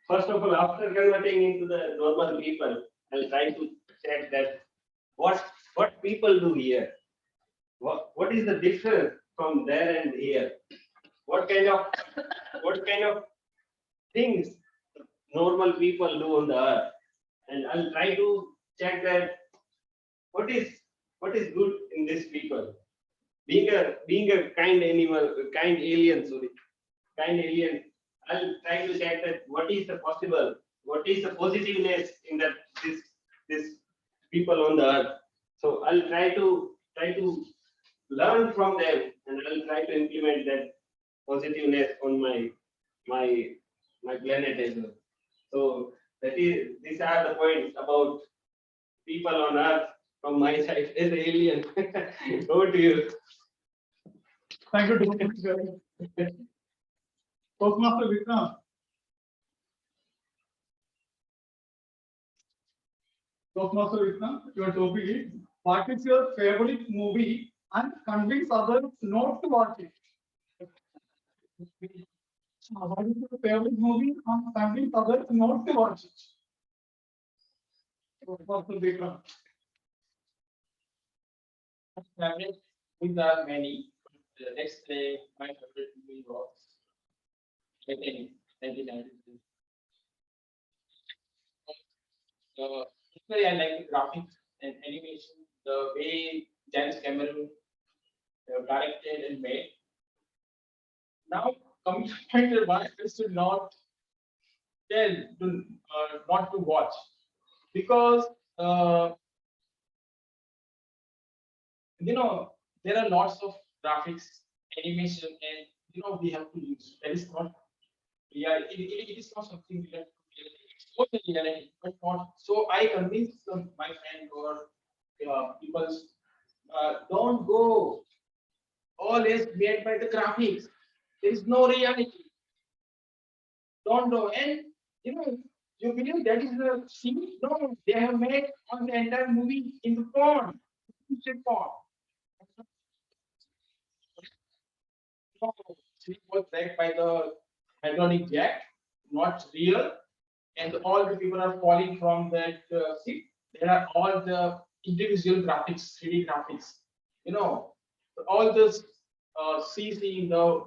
Speaker 6: first of all, after converting into the normal people, I'll try to check that what people do here. What is the difference from there and here? What kind of things normal people do on the earth? And I'll try to check that what is good in these people. Being a kind animal, kind alien, sorry, kind alien. I'll try to check that what is the possible, what is the positiveness in that this people on the earth. So I'll try to learn from them, and I'll try to implement that positiveness on my planet as well. So these are the points about people on earth from my side as an alien. Over to you.
Speaker 5: Thank you, Toastmaster Vikram. Toastmaster Vikram, your topic is what is your favorite movie and convince others not to watch it. What is your favorite movie and convince others not to watch it? Toastmaster Vikram.
Speaker 2: favorite movies are many. The next day, my favorite movie was Titanic, 1992. Especially I like the graphics and animation, the way James Cameron directed and made. Now, coming to the point that one is to not tell, not to watch, because there are lots of graphics, animation, and we have to use. That is not reality. It is not something we have to reality. It's not the reality, but not. So I convinced my friend or people, don't go. All is made by the graphics. There is no reality. Don't go. And you believe that is the scene? No, they have made on the entire movie in the form. Form. Ship was wrecked by the hydraulic jack, not real, and all the people are falling from that ship. There are all the individual graphics, 3D graphics. All this CC, the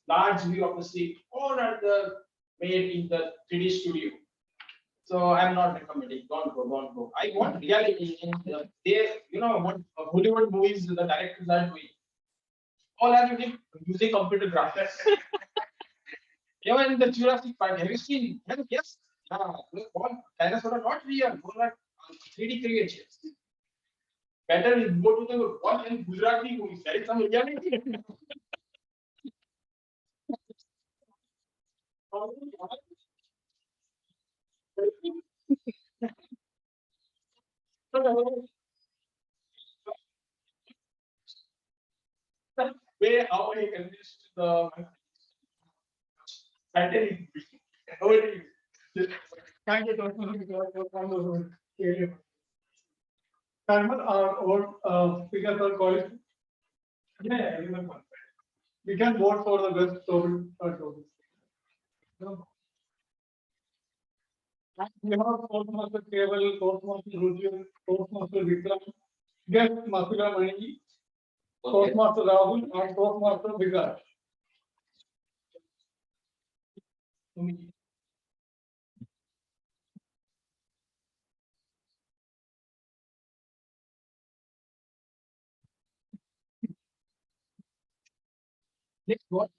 Speaker 2: large view of the ship, all are made in the 3D studio. So I'm not recommending. Don't go. I want reality. And what Hollywood movies the directors are doing. All are using computer graphics. Even in the Jurassic Park, have you seen? Yes. All dinosaurs are not real. Those are 3D creatures. Better is go to the watch and Gujarati movies. There is some reality. Way how I convinced the Saturday. How it is. Thank you, Dr. Karma, our speakers are called. Yeah, everyone. We can vote for the best topic. We have Toastmaster Keval, Toastmaster Rujit, Toastmaster Vikram, guest Masula Mani,
Speaker 8: Okay.
Speaker 5: Toastmaster Rahul and Toastmaster Vikas.
Speaker 8: Next, what?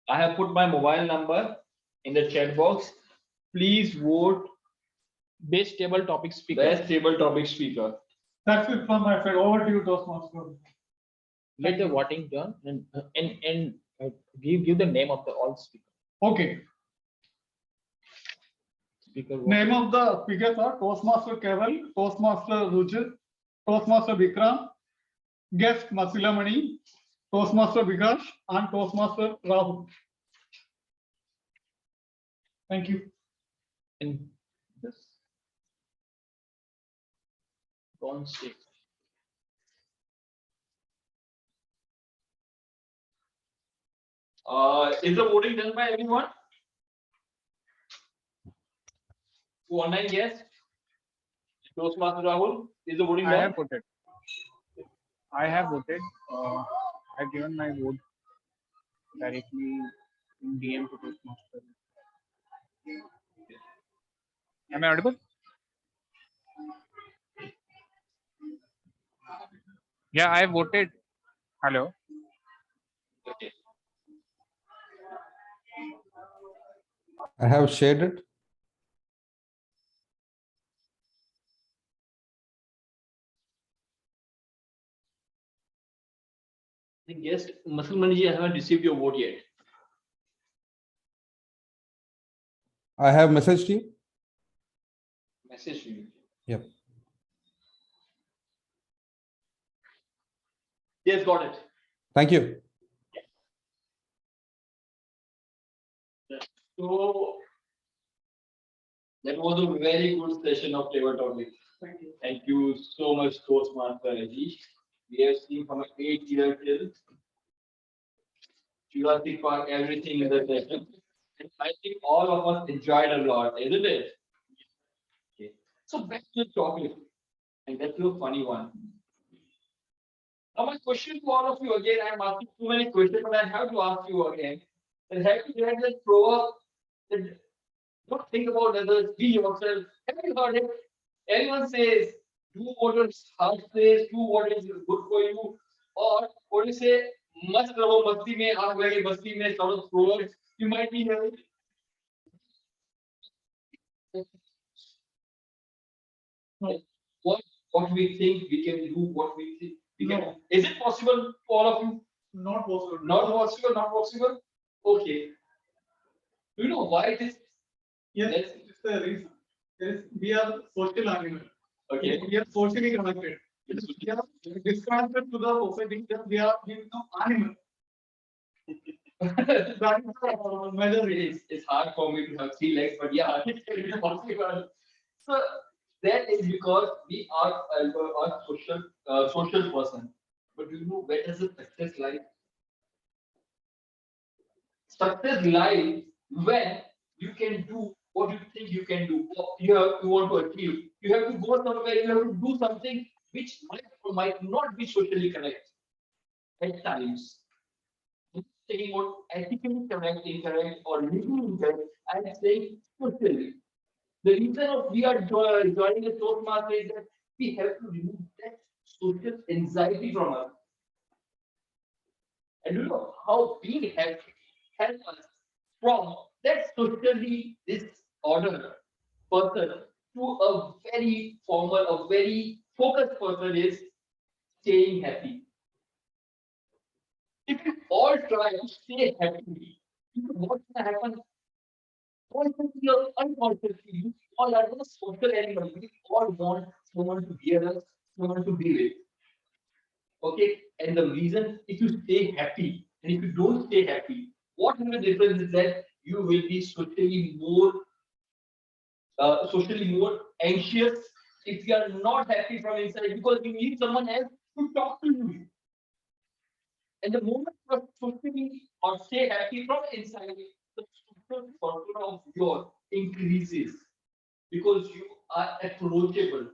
Speaker 8: I have put my mobile number in the chat box. Please vote
Speaker 7: Best table topic speaker.
Speaker 8: best table topic speaker.
Speaker 5: That's it from my side. Over to you, Toastmaster.
Speaker 7: Let the voting done and give the name of the all speaker.
Speaker 5: Okay.
Speaker 7: Speaker.
Speaker 5: Name of the speakers are Toastmaster Keval, Toastmaster Ruchir, Toastmaster Vikram, guest Masilamani, Toastmaster Vikas, and Toastmaster Rahul. Thank you.
Speaker 7: And this. Don't stick.
Speaker 8: Is the voting done by everyone? Online, yes. Toastmaster Rahul, is the voting
Speaker 7: I
Speaker 8: done?
Speaker 7: have voted. I have voted. I've given my vote directly in DM to Toastmaster. Am I audible? Yeah, I voted. Hello.
Speaker 8: Okay.
Speaker 4: I have shared it.
Speaker 8: The guest, Muslim ji, I haven't received your vote yet.
Speaker 4: I have messaged you.
Speaker 8: Message to you.
Speaker 4: Yep.
Speaker 8: Yes, got it.
Speaker 4: Thank you.
Speaker 8: So that was a very good session of table topic.
Speaker 5: Thank you.
Speaker 8: Thank you so much, Toastmaster Rajesh. We have seen from an 8-year till Jurassic Park, everything in the session. And I think all of us enjoyed a lot, isn't it? Okay. So back to the topic, and that's a funny one. Now my question to all of you again, I'm asking too many questions, but I have to ask you again. And have you read that proverb that don't think about others, be yourself? Have you heard it? Everyone says, do what your heart says, do what is good for you. Or what you say, must raho masti mein, aag lage masti mein, sort of proverbs. You might be hearing. What we think we can do, what we think we can.
Speaker 5: No.
Speaker 8: Is it possible for all of you?
Speaker 5: Not possible.
Speaker 8: Not possible, not possible. Okay. Do you know why it is?
Speaker 5: Yes,
Speaker 8: Let's-
Speaker 5: it's the reason. We are social animals.
Speaker 8: Okay.
Speaker 5: We are socially connected. We are disconnected to the society that we become animals. That is the major reason.
Speaker 8: It's hard for me to have 3 legs, but yeah, it's possible. So that is because we are a social person. But do you know where does the success lie? Success lies when you can do what you think you can do, what you want to achieve. You have to go somewhere, you have to do something which might or might not be socially correct at times. Saying what ethically correct, incorrect, or legally incorrect, I'm saying socially. The reason of we are joining the Toastmaster is that we have to remove that social anxiety from us. And you know how being help us from that socially disorder person to a very formal, a very focused person is staying happy. If you all try to stay happy, you know what's gonna happen? Consciously or unconsciously, you all are the social animals. We all want someone to hear us, someone to be with. Okay, and the reason if you stay happy and if you don't stay happy, what will the difference is that you will be socially more anxious if you are not happy from inside because you need someone else to talk to you. And the moment you are socially or stay happy from inside, the social circle of yours increases because you are approachable.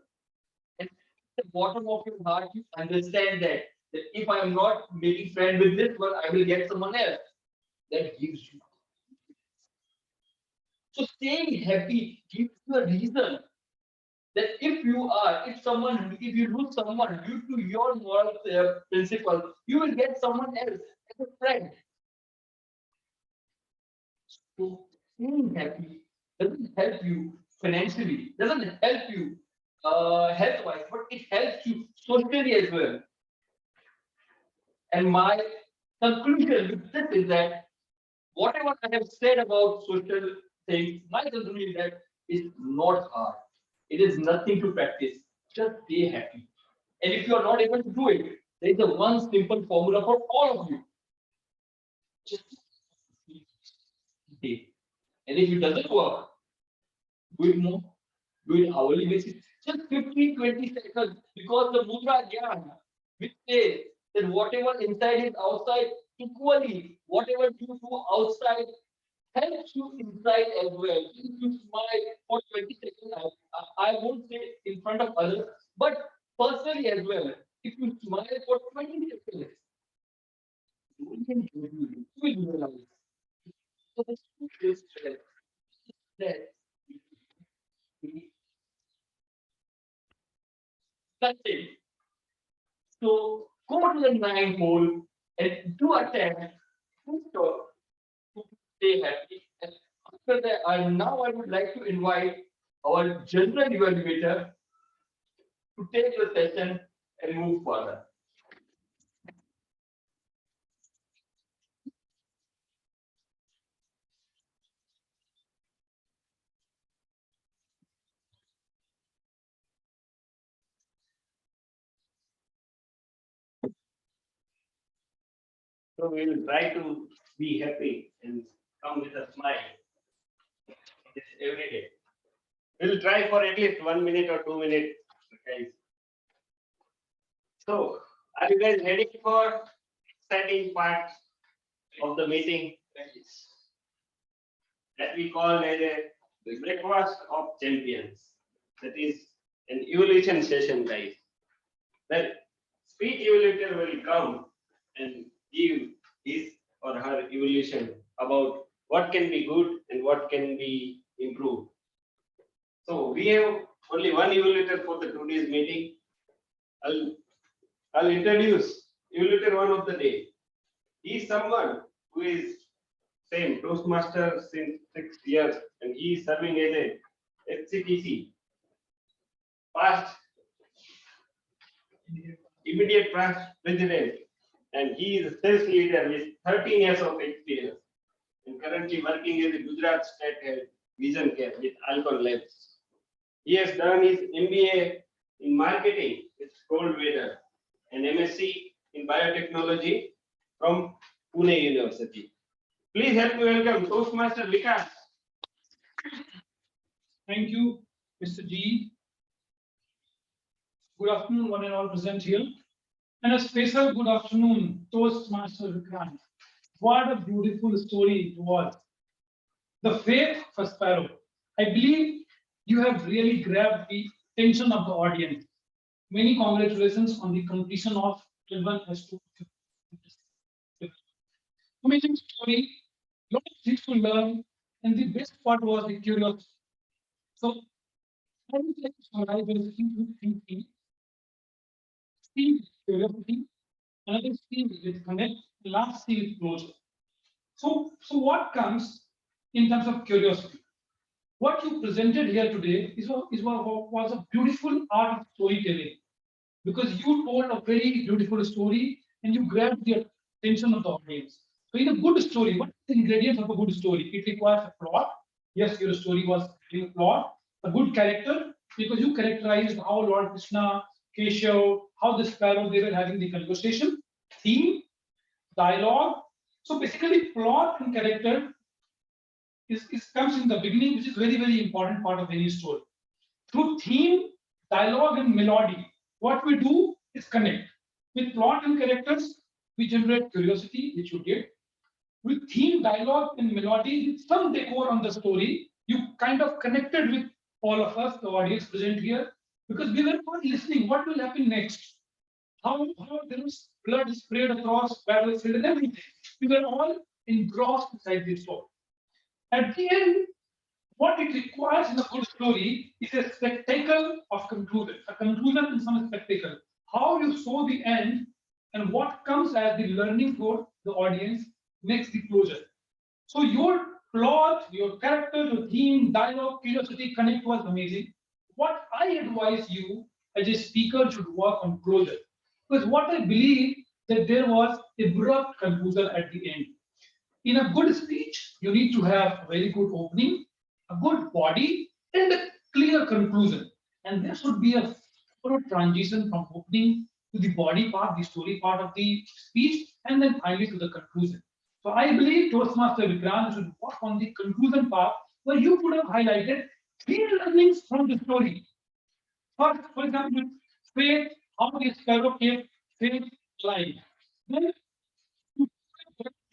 Speaker 8: And at the bottom of your heart, you understand that if I am not making friend with this one, I will get someone else. That gives you. So staying happy gives you a reason that if you lose someone due to your moral principle, you will get someone else as a friend. So staying happy doesn't help you financially, doesn't help you health-wise, but it helps you socially as well. And my conclusion with this is that whatever I have said about social things, my conclusion is that it's not hard. It is nothing to practice. Just stay happy. And if you are not able to do it, there is a one simple formula for all of you. Just stay. And if it doesn't work, do it more, do it hourly basis. Just 15, 20 seconds. Because the mudra gyan, which says that whatever inside is outside, equally, whatever you do outside helps you inside as well. If you smile for 20 seconds, I won't say in front of others, but personally as well. If you smile for 20 seconds, you will realize. So this is stress. Stress. That's it. So go to the 9 hole and do attempt to stop to stay happy. And after that, now I would like to invite our general evaluator to take the session and move further.
Speaker 6: So we will try to be happy and come with a smile this every day. We'll try for at least 1 minute or 2 minutes, guys. So, are you guys ready for exciting part of the meeting that we call as the breakfast of champions? That is an evaluation session, guys. That speech evaluator will come and give his or her evaluation about what can be good and what can be improved. So we have only one evaluator for the today's meeting. I'll introduce evaluator one of the day. He is someone who is same Toastmaster since 6 years, and he is serving as a HCTC past immediate past president, and he is a sales leader with 13 years of experience and currently working as a Gujarat State Head Vision Care with Alcon Labs. He has done his MBA in marketing with Goldwater and MSc in biotechnology from Pune University. Please help me welcome Toastmaster Vikas.
Speaker 5: Thank you, Mr. G. Good afternoon, one and all present here. And a special good afternoon, Toastmaster Vikrant. What a beautiful story it was. The faith for Sparrow. I believe you have really grabbed the attention of the audience. Many congratulations on the completion of 12 S2. Amazing story, lot of things to learn, and the best part was the curiosity. So I would like to summarize the thinking. C with curiosity, another C with connect, the last C with closure. So what comes in terms of curiosity? What you presented here today was a beautiful art of storytelling, because you told a very beautiful story and you grabbed the attention of the audience. So in a good story, what is the ingredients of a good story? It requires a plot. Yes, your story was in a plot, a good character, because you characterized how Lord Krishna, Keshav, how the sparrow, they were having the conversation, theme, dialogue. So basically plot and character is comes in the beginning, which is very, very important part of any story. Through theme, dialogue, and melody, what we do is connect. With plot and characters, we generate curiosity, which you did. with theme, dialogue, and melody, with some decor on the story. You kind of connected with all of us, the audience present here, because we were all listening. What will happen next? How there was blood sprayed across battlefield and everything. We were all engrossed inside this story. At the end, what it requires in a good story is a spectacle of conclusion, a conclusion in some spectacle. How you show the end and what comes as the learning for the audience makes the closure. So your plot, your character, your theme, dialogue, curiosity, connect was amazing. What I advise you as a speaker should work on closure. Because what I believe that there was abrupt conclusion at the end. In a good speech, you need to have a very good opening, a good body, and a clear conclusion. And there should be a thorough transition from opening to the body part, the story part of the speech, and then finally to the conclusion. So I believe Toastmaster Vikrant should work on the conclusion part where you could have highlighted three learnings from the story. First, for example, faith, how the sparrow kept faith alive. Then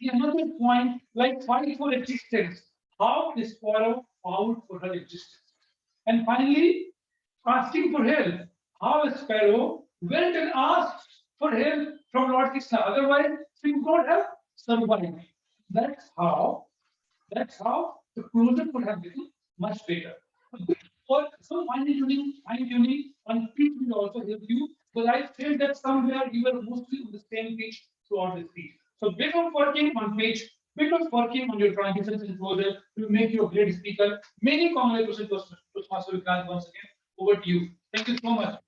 Speaker 5: another point, like fight for existence, how the sparrow fought for her existence. And finally, asking for help, how a sparrow went and asked for help from Lord Krishna. Otherwise, she would not have survived. That's how, that's how the closure could have been much better. Or some fine tuning on pitch will also help you. But I felt that somewhere you were mostly on the same pitch throughout the speech. So bit of working on pitch, bit of working on your transitions and closure will make you a great speaker. Many congratulations to Master Vikrant once again. Over to you. Thank you so much.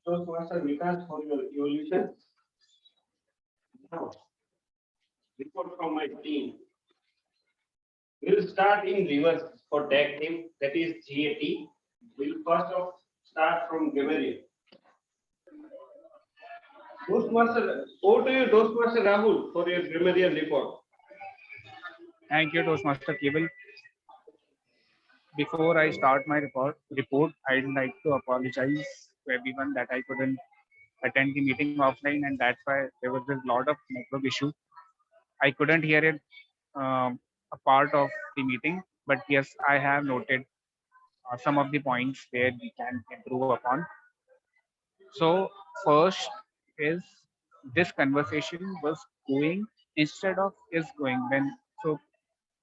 Speaker 6: So, Master Vikas, for your evolution. Now, report from my team. We'll start in reverse for tag team, that is GAT. We'll first of start from Gamaliel. Toastmaster, over to you, Toastmaster Rahul, for your Gamaliel report.
Speaker 7: Thank you, Toastmaster Cable. Before I start my report, I'd like to apologize to everyone that I couldn't attend the meeting offline, and that's why there was a lot of network issue. I couldn't hear it a part of the meeting, but yes, I have noted some of the points where we can improve upon. So first is this conversation was going instead of is going when so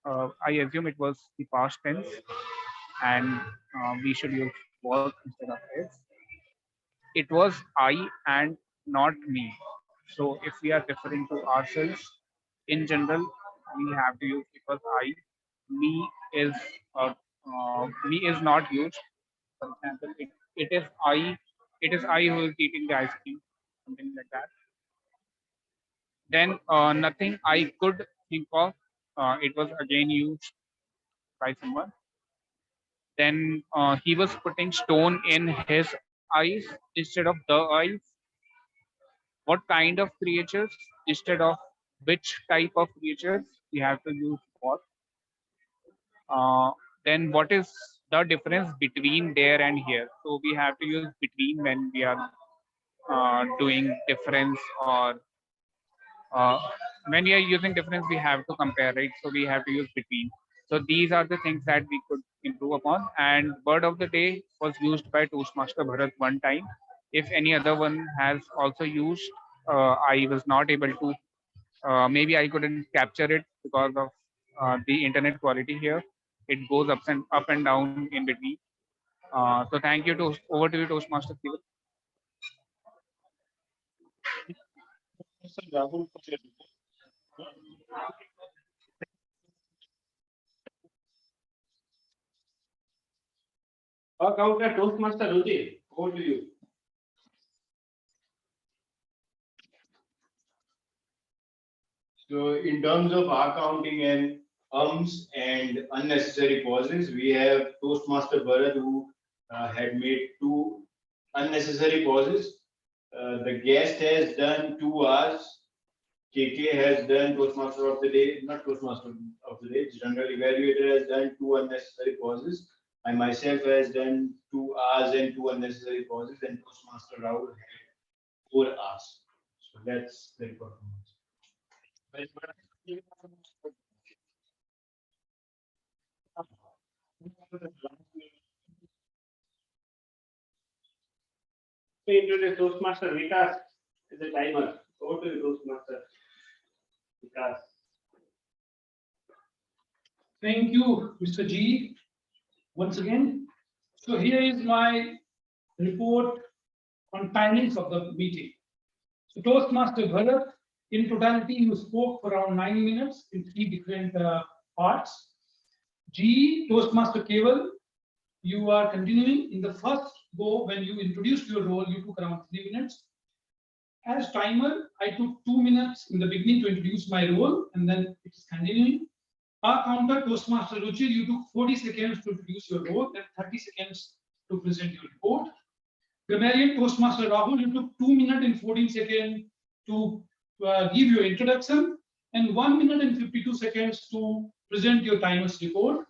Speaker 7: I assume it was the past tense and we should use work instead of is. It was I and not me. So if we are referring to ourselves in general, we have to use it was I. Me is me is not used. For example, it is I. It is I who is eating the ice cream, something like that. Then nothing I could think of. It was again used by someone. Then he was putting stone in his eyes instead of the eyes. What kind of creatures instead of which type of creatures we have to use what. Then what is the difference between there and here? So we have to use between when we are doing difference or uh, when we are using difference we have to compare, right? So we have to use between. So these are the things that we could improve upon. And word of the day was used by Toastmaster Bharat one time. If any other one has also used, I was not able to, maybe I couldn't capture it because of the internet quality here. It goes up and down in between. So thank you. Over to you, Toastmaster Keval.
Speaker 6: Mr. Rahul, for your report. Our counter, Toastmaster Rudy, over to you.
Speaker 3: So in terms of our counting and ums and unnecessary pauses, we have Toastmaster Bharat who had made two unnecessary pauses. The guest has done 2 hours. KK has done Toastmaster of the day, not Toastmaster of the day, General Evaluator has done 2 unnecessary pauses. I myself has done 2 hours and 2 unnecessary pauses, and Toastmaster Rahul had
Speaker 6: 4 hours. So that's the performance. So introduce Toastmaster Vikas is a timer. Over to you, Toastmaster Vikas.
Speaker 5: Thank you, Mr. G. Once again. So here is my report on timings of the meeting. So Toastmaster Bharat, in totality, you spoke for around 9 minutes in 3 different parts. G, Toastmaster Keval, you are continuing. In the first go, when you introduced your role, you took around 3 minutes. As timer, I took 2 minutes in the beginning to introduce my role, and then it's continuing. Our counter, Toastmaster Ruchi, you took 40 seconds to introduce your role and 30 seconds to present your report. Grammarian Toastmaster Rahul, you took 2 minutes and 14 seconds to give your introduction and 1 minute and 52 seconds to present your timer's report.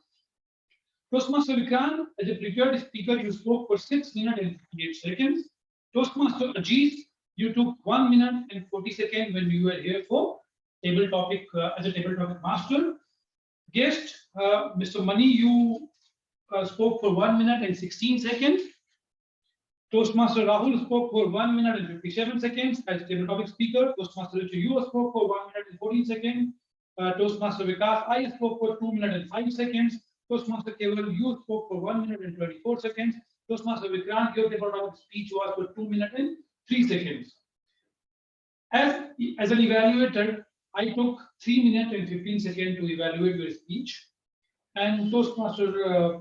Speaker 5: Toastmaster Vikrant, as a prepared speaker, you spoke for 6 minutes and 58 seconds. Toastmaster Ajit, you took 1 minute and 40 seconds when you were here for table topic as a table topic master. Guest, Mr. Mani, you spoke for 1 minute and 16 seconds. Toastmaster Rahul spoke for 1 minute and 57 seconds as table topic speaker. Toastmaster Ritu, you spoke for 1 minute and 14 seconds. Toastmaster Vikas, I spoke for 2 minutes and 5 seconds. Toastmaster Keval, you spoke for 1 minute and 24 seconds. Toastmaster Vikrant, your table topic speech was for 2 minutes and 3 seconds. As an evaluator, I took 3 minutes and 15 seconds to evaluate your speech. And Toastmaster,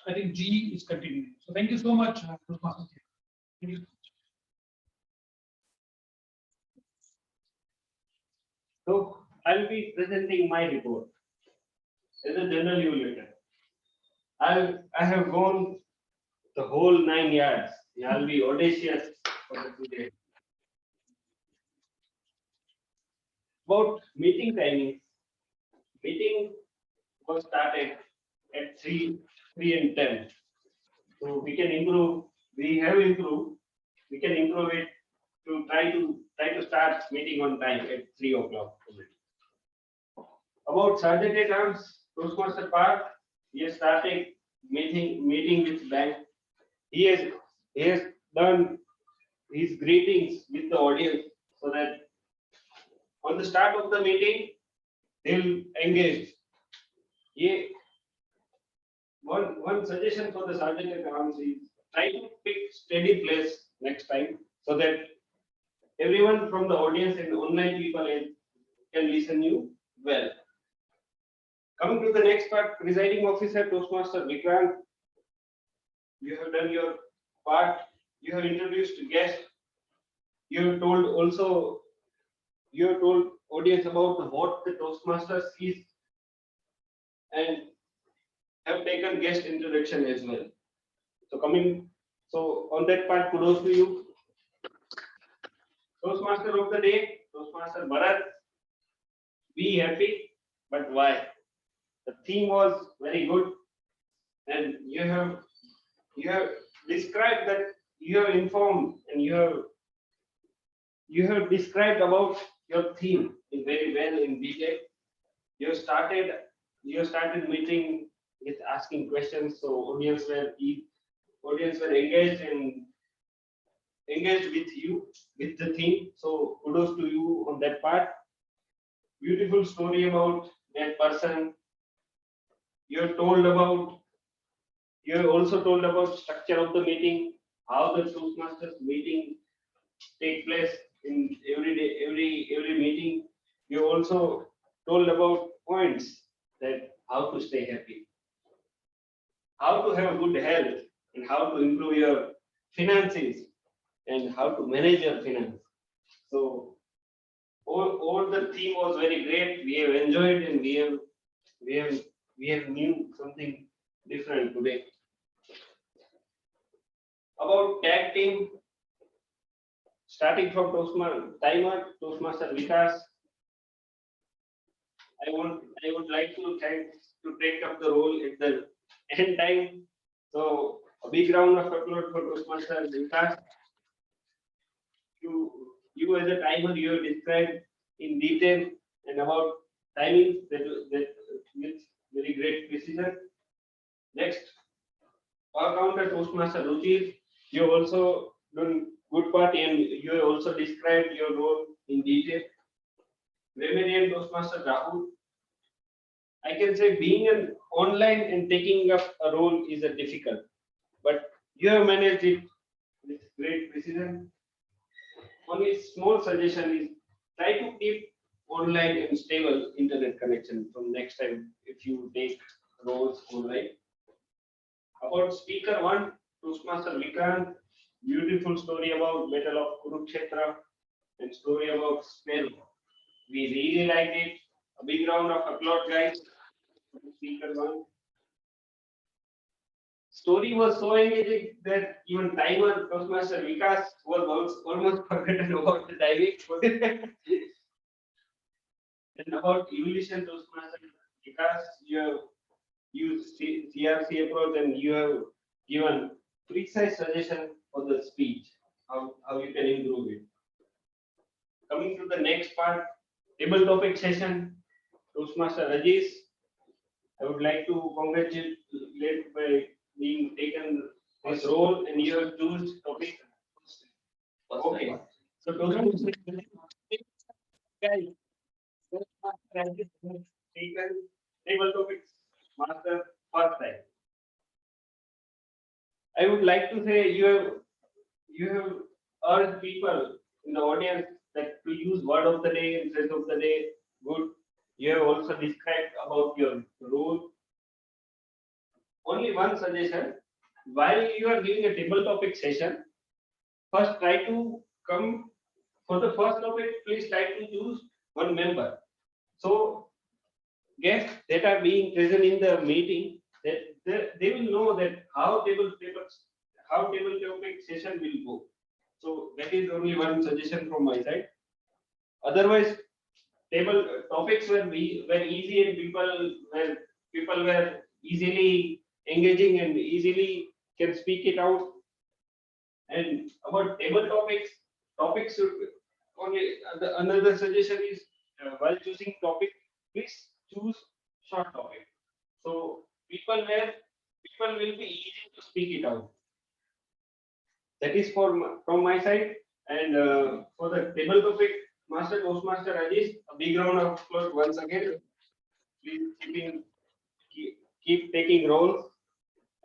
Speaker 5: I think G is continuing. So thank you so much, Toastmaster. Thank you.
Speaker 6: So I'll be presenting my report as a general evaluator. I have gone the whole 9 yards. I'll be audacious for the today. About meeting timings. Meeting was started at 3 and 10. So we can improve. We have improved. We can improve it to try to start meeting on time at 3 o'clock. About Sergeant Arms, Toastmaster Park, he has started meeting with bank. He has done his greetings with the audience so that on the start of the meeting they'll engage. One suggestion for the Sergeant at Arms is try to pick steady place next time so that everyone from the audience and online people can listen you well. Coming to the next part, presiding officer Toastmaster Vikrant, you have done your part. You have introduced guests. You have told audience about what the Toastmasters is and have taken guest introduction as well. So on that part, kudos to you. Toastmaster of the day, Toastmaster Bharat. Be happy, but why? The theme was very good, and you have described that you have informed and you have described about your theme in very well in detail. You started meeting with asking questions, so audience were engaged with you with the theme. So kudos to you on that part. Beautiful story about that person. You have also told about structure of the meeting, how the Toastmasters meeting take place in every day, every meeting. You also told about points that how to stay happy, how to have good health, and how to improve your finances, and how to manage your finance. So all the theme was very great. We have enjoyed and we have knew something different today. About tag team, starting from Toastmaster Vikas. I would like to take up the role at the end time. So a big round of applause for Toastmaster Vikas. you as a timer, you have described in detail and about timing that with very great precision. Next, our counter Toastmaster Ruchir, you have also done good part and you have also described your role in detail. Grammarian Toastmaster Rahul, I can say being an online and taking up a role is a difficult, but you have managed it with great precision. Only small suggestion is try to keep online and stable internet connection from next time if you take roles online. About speaker one, Toastmaster Vikrant, beautiful story about Battle of Kurukshetra and story about spell. We really liked it. A big round of applause, guys. Speaker one. Story was so engaging that even timer Toastmaster Vikas was almost forgotten about the timing. And about evolution Toastmaster Vikas, you have used CRC approach and you have given precise suggestion for the speech, how you can improve it. Coming to the next part, table topic session, Toastmaster Rajesh, I would like to congratulate by being taken this role and you have chosen topic. Okay. So Toastmaster guys, taken table topics master first time. I would like to say you have urged people in the audience that to use word of the day and phrase of the day. Good. You have also described about your role. Only one suggestion. While you are giving a table topic session, first try to come for the first topic. Please try to choose one member. So guests that are being present in the meeting, that they will know that how table topic session will go. So that is only one suggestion from my side. Otherwise, table topics were easy and people were easily engaging and easily can speak it out. And about table topics should only another suggestion is while choosing topic, please choose short topic. So people will be easy to speak it out. That is from my side. And for the table topic, Master Toastmaster Rajesh, a big round of applause once again. Please keep taking roles.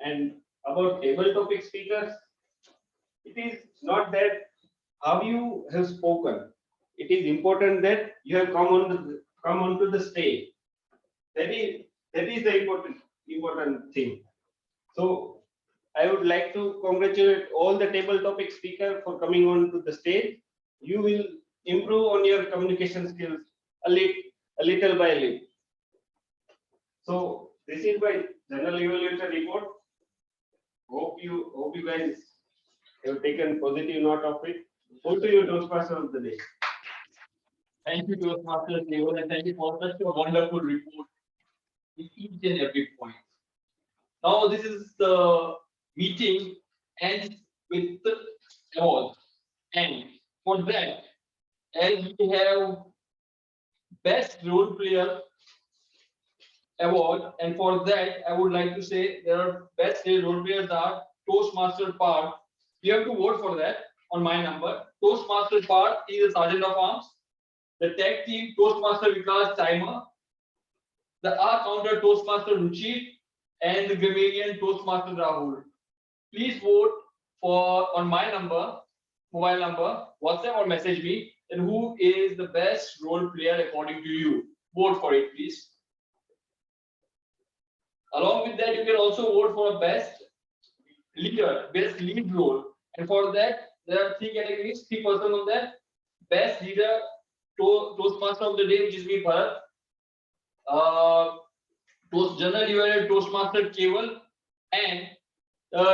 Speaker 6: And about table topic speakers, it is not that how you have spoken. It is important that you have come onto the stage. That is the important thing. So I would like to congratulate all the table topic speaker for coming on to the stage. You will improve on your communication skills a little by little. So this is my general evaluation report. Hope you guys have taken positive note of it. Over to you, Toastmaster of the day.
Speaker 8: Thank you, Toastmaster Deval, and thank you for such a wonderful report in each and every point. Now, this is the meeting ends with the award. And for that, as we have best role player award, and for that, I would like to say there are best role players are Toastmaster part. You have to vote for that on my number. Toastmaster part is a sergeant of arms. The tag team Toastmaster Vikas Timer. The R counter Toastmaster Ruchi and the grammarian Toastmaster Rahul. Please vote for on my number, mobile number, WhatsApp or message me, and who is the best role player according to you. Vote for it, please. Along with that, you can also vote for best leader, best lead role. And for that, there are three categories, 3% on that. Best leader, Toastmaster of the day, which is me, Bharat. General Divided Toastmaster Keval and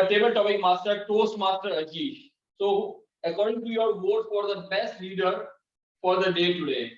Speaker 8: Table Topic Master Toastmaster Ajish. So, according to your vote for the best leader for the day today.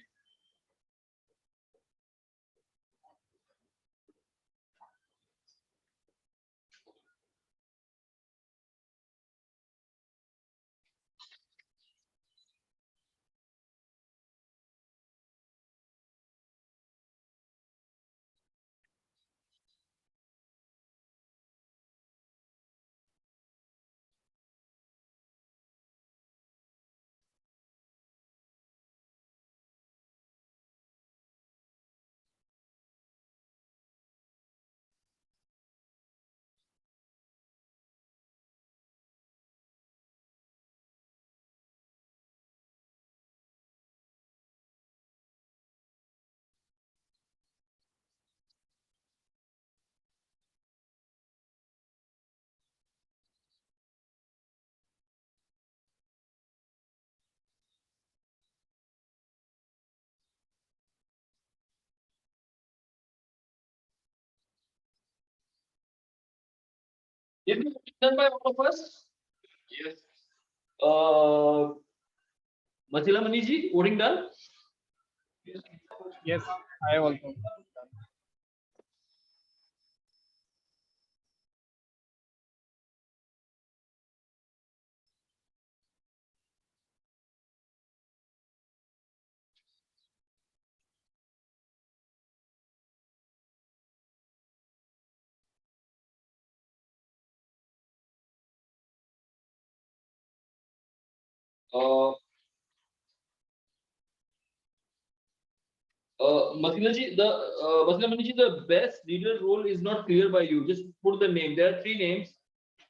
Speaker 8: Is it done by all of us?
Speaker 6: Yes.
Speaker 8: Masila Maniji, voting done?
Speaker 7: Yes, I also.
Speaker 8: Uh, Masila Maniji, the best leader role is not clear by you. Just put the name. There are three names: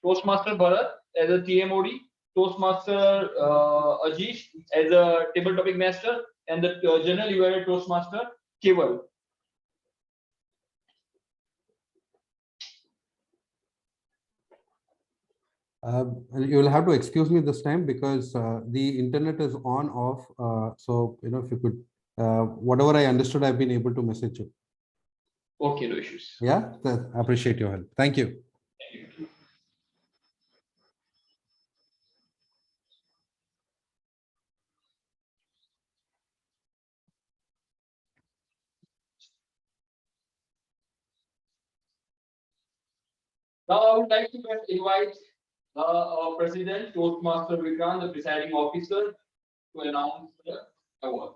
Speaker 8: Toastmaster Bharat as a TMOD, Toastmaster Ajish as a table topic master, and the general you are a Toastmaster Keval.
Speaker 4: You will have to excuse me this time because the internet is on off. So if you could, whatever I understood, I've been able to message you.
Speaker 8: Okay, no issues.
Speaker 4: Yeah, appreciate your help. Thank you.
Speaker 8: Now I would like to invite our President, Toastmaster Vikrant, the presiding officer, to announce the award.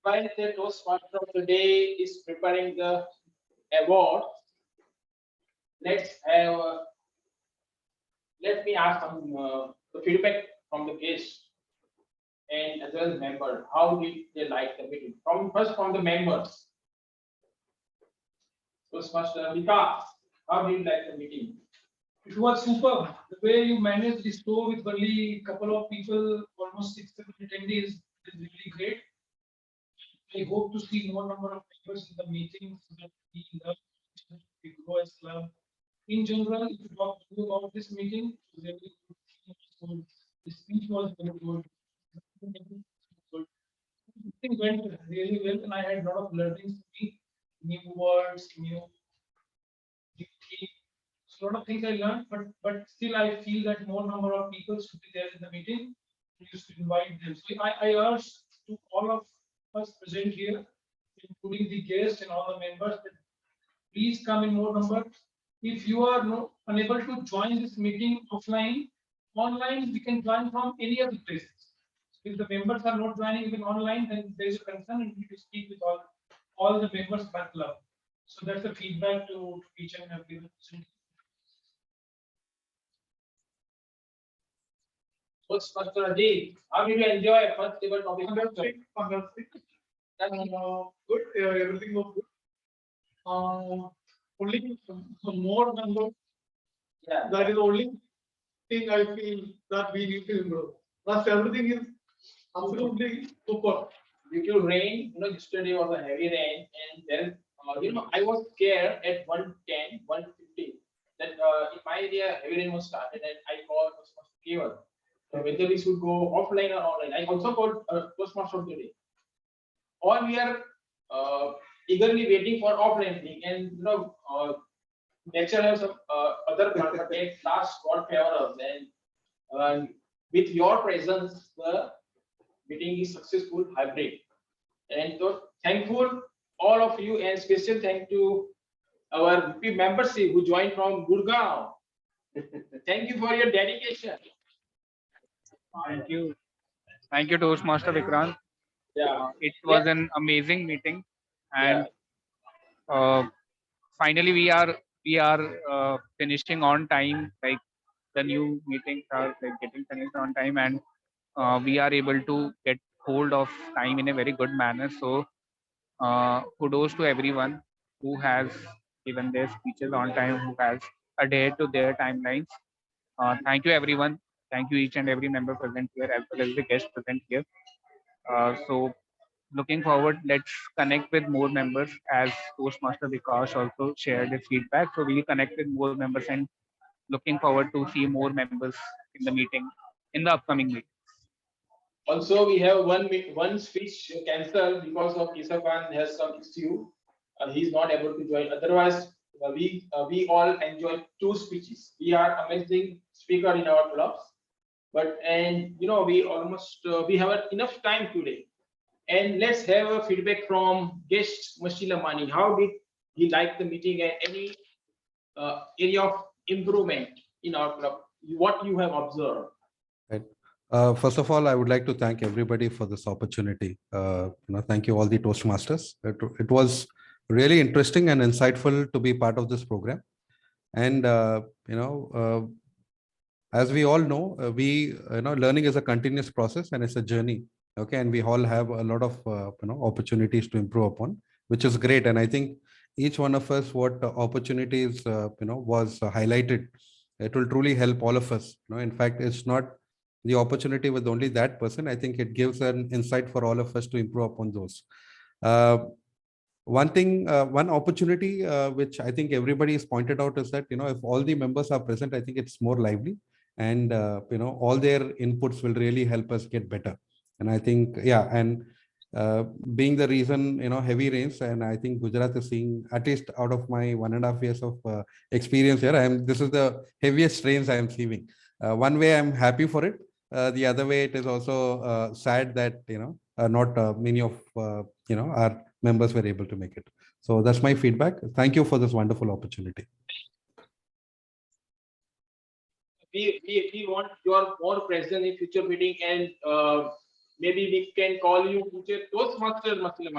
Speaker 8: While the Toastmaster of the day is preparing the award, let's have let me ask some the feedback from the guests and as well as member. How did they like the meeting? From the members. Toastmaster Vikas, how did you like the meeting?
Speaker 5: It was superb. The way you managed the store with only a couple of people, almost 6-7 attendees, is really great. I hope to see more number of members in the meetings so that we grow as club. In general, if you talk about this meeting, it was really good. The speech was very good. Everything went really well, and I had a lot of learnings to me, new words, new themes. So a lot of things I learned, but still I feel that more number of people should be there in the meeting. We used to invite them. So I urge to all of us present here, including the guests and all the members, that please come in more number. If you are unable to join this meeting offline, online we can join from any of the places. If the members are not joining even online, then there is a concern and we need to speak with all the members of our club. So that's the feedback to each and every person.
Speaker 8: Toastmaster Ajit, how did you enjoy first table topic?
Speaker 5: Fantastic. Good. Everything was good. Only more members.
Speaker 8: Yeah.
Speaker 5: That is the only thing I feel that we need to improve. Rest everything is absolutely super.
Speaker 8: Due to rain, yesterday was a heavy rain, and then I was scared at 1:10, 1:15 that in my area heavy rain was started, and I called Toastmaster Keval. So whether we should go offline or online. I also called Toastmaster of the day. Or we are eagerly waiting for offline thing, and nature has some other content last God favor us, and with your presence, the meeting is successful hybrid. And so thankful all of you, and special thank to our VP membership who joined from Gurgaon. Thank you for your dedication.
Speaker 7: Thank you. Thank you, Toastmaster Vikrant.
Speaker 8: Yeah.
Speaker 7: It was an amazing meeting, and finally we are finishing on time. Like the new meetings are like getting finished on time, and we are able to get hold of time in a very good manner. So kudos to everyone who has given their speeches on time, who has adhered to their timelines. Thank you, everyone. Thank you, each and every member present here, as well as the guest present here. So looking forward, let's connect with more members as Toastmaster Vikas also shared his feedback. So we'll connect with more members and looking forward to see more members in the meeting in the upcoming meeting.
Speaker 2: Also, we have one speech cancelled because of Isafan has some issue. He's not able to join. Otherwise, we all enjoy two speeches. We are amazing speaker in our clubs, but and we almost we have enough time today. And let's have a feedback from guest Mashila Mani. How did he like the meeting and any area of improvement in our club? What you have observed?
Speaker 4: Right. First of all, I would like to thank everybody for this opportunity. Thank you all the Toastmasters. It was really interesting and insightful to be part of this program. And as we all know, learning is a continuous process and it's a journey. Okay, and we all have a lot of opportunities to improve upon, which is great. And I think each one of us, what opportunities was highlighted, it will truly help all of us. In fact, it's not the opportunity with only that person. I think it gives an insight for all of us to improve upon those. One opportunity which I think everybody has pointed out is that if all the members are present, I think it's more lively, and all their inputs will really help us get better. And I think being the reason heavy rains, and I think Gujarat is seeing, at least out of my 1.5 years of experience here, this is the heaviest rains I am seeing. One way I'm happy for it. The other way, it is also sad that not many of our members were able to make it. So that's my feedback. Thank you for this wonderful opportunity.
Speaker 2: We want your more presence in future meeting, and maybe we can call you future Toastmaster Muslim.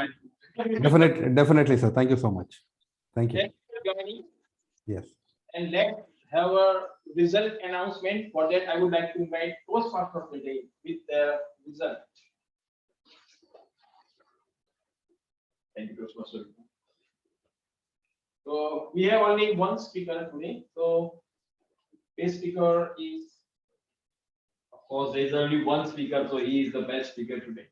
Speaker 4: Definitely, sir. Thank you so much. Thank you.
Speaker 2: Thank you, Johnny.
Speaker 4: Yes.
Speaker 2: And let's have a result announcement. For that, I would like to invite Toastmaster of the day with the result.
Speaker 3: Thank you, Toastmaster.
Speaker 2: So we have only one speaker today. So best speaker is,
Speaker 8: Of course, there is only one speaker, so he is the best speaker today.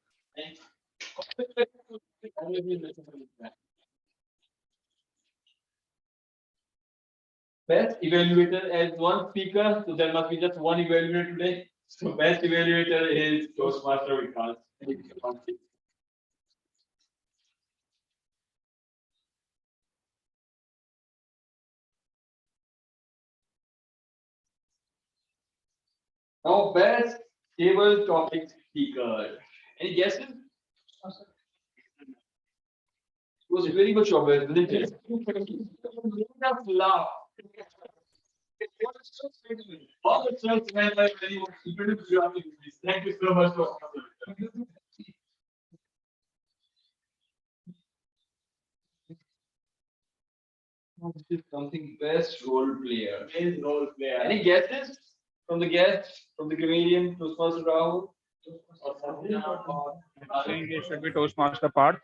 Speaker 8: Best evaluator as one speaker, so there must be just one evaluator today. So best evaluator is Toastmaster Vikas. Now, best table topic speaker. Any guesses? It was very much obvious, didn't it? Just laugh. All the church men are very much incredible job in this. Thank you so much for something best role player.
Speaker 2: best role player.
Speaker 8: Any guesses from the guests, from the comedian, Toastmaster Rahul?
Speaker 7: I think it should be Toastmaster part.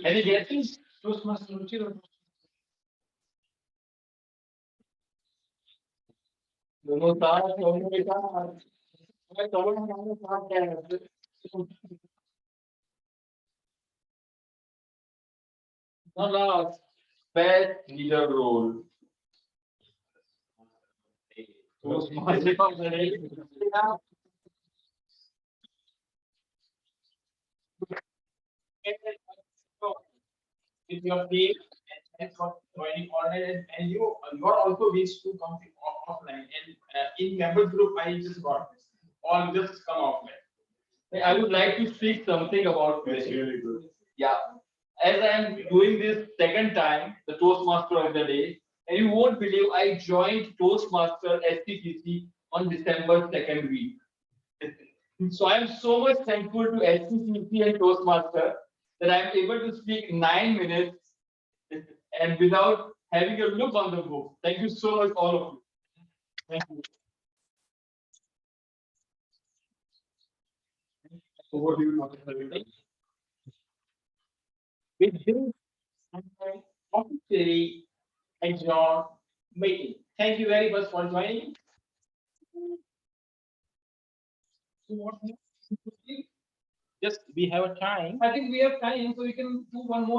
Speaker 8: Any guesses?
Speaker 5: Toastmaster Ruchi or
Speaker 8: No, last. Best leader role. Toastmaster.
Speaker 2: With your team and thanks for joining online, and you are also wish to come offline, and in member group I just got this, or just come offline.
Speaker 8: I would like to speak something about
Speaker 3: That's
Speaker 8: this.
Speaker 3: really good.
Speaker 8: Yeah. As I am doing this second time, the Toastmaster of the day, and you won't believe I joined Toastmaster STTC on December 2nd week. So I am so much thankful to STTC and Toastmaster that I am able to speak 9 minutes and without having a look on the book. Thank you so much, all of you. Thank you.
Speaker 2: Over to you, Dr. With this, I officially adjourn meeting. Thank you very much for joining.
Speaker 5: So what?
Speaker 2: Just we have a time.
Speaker 5: I think we have time, so we can do one more.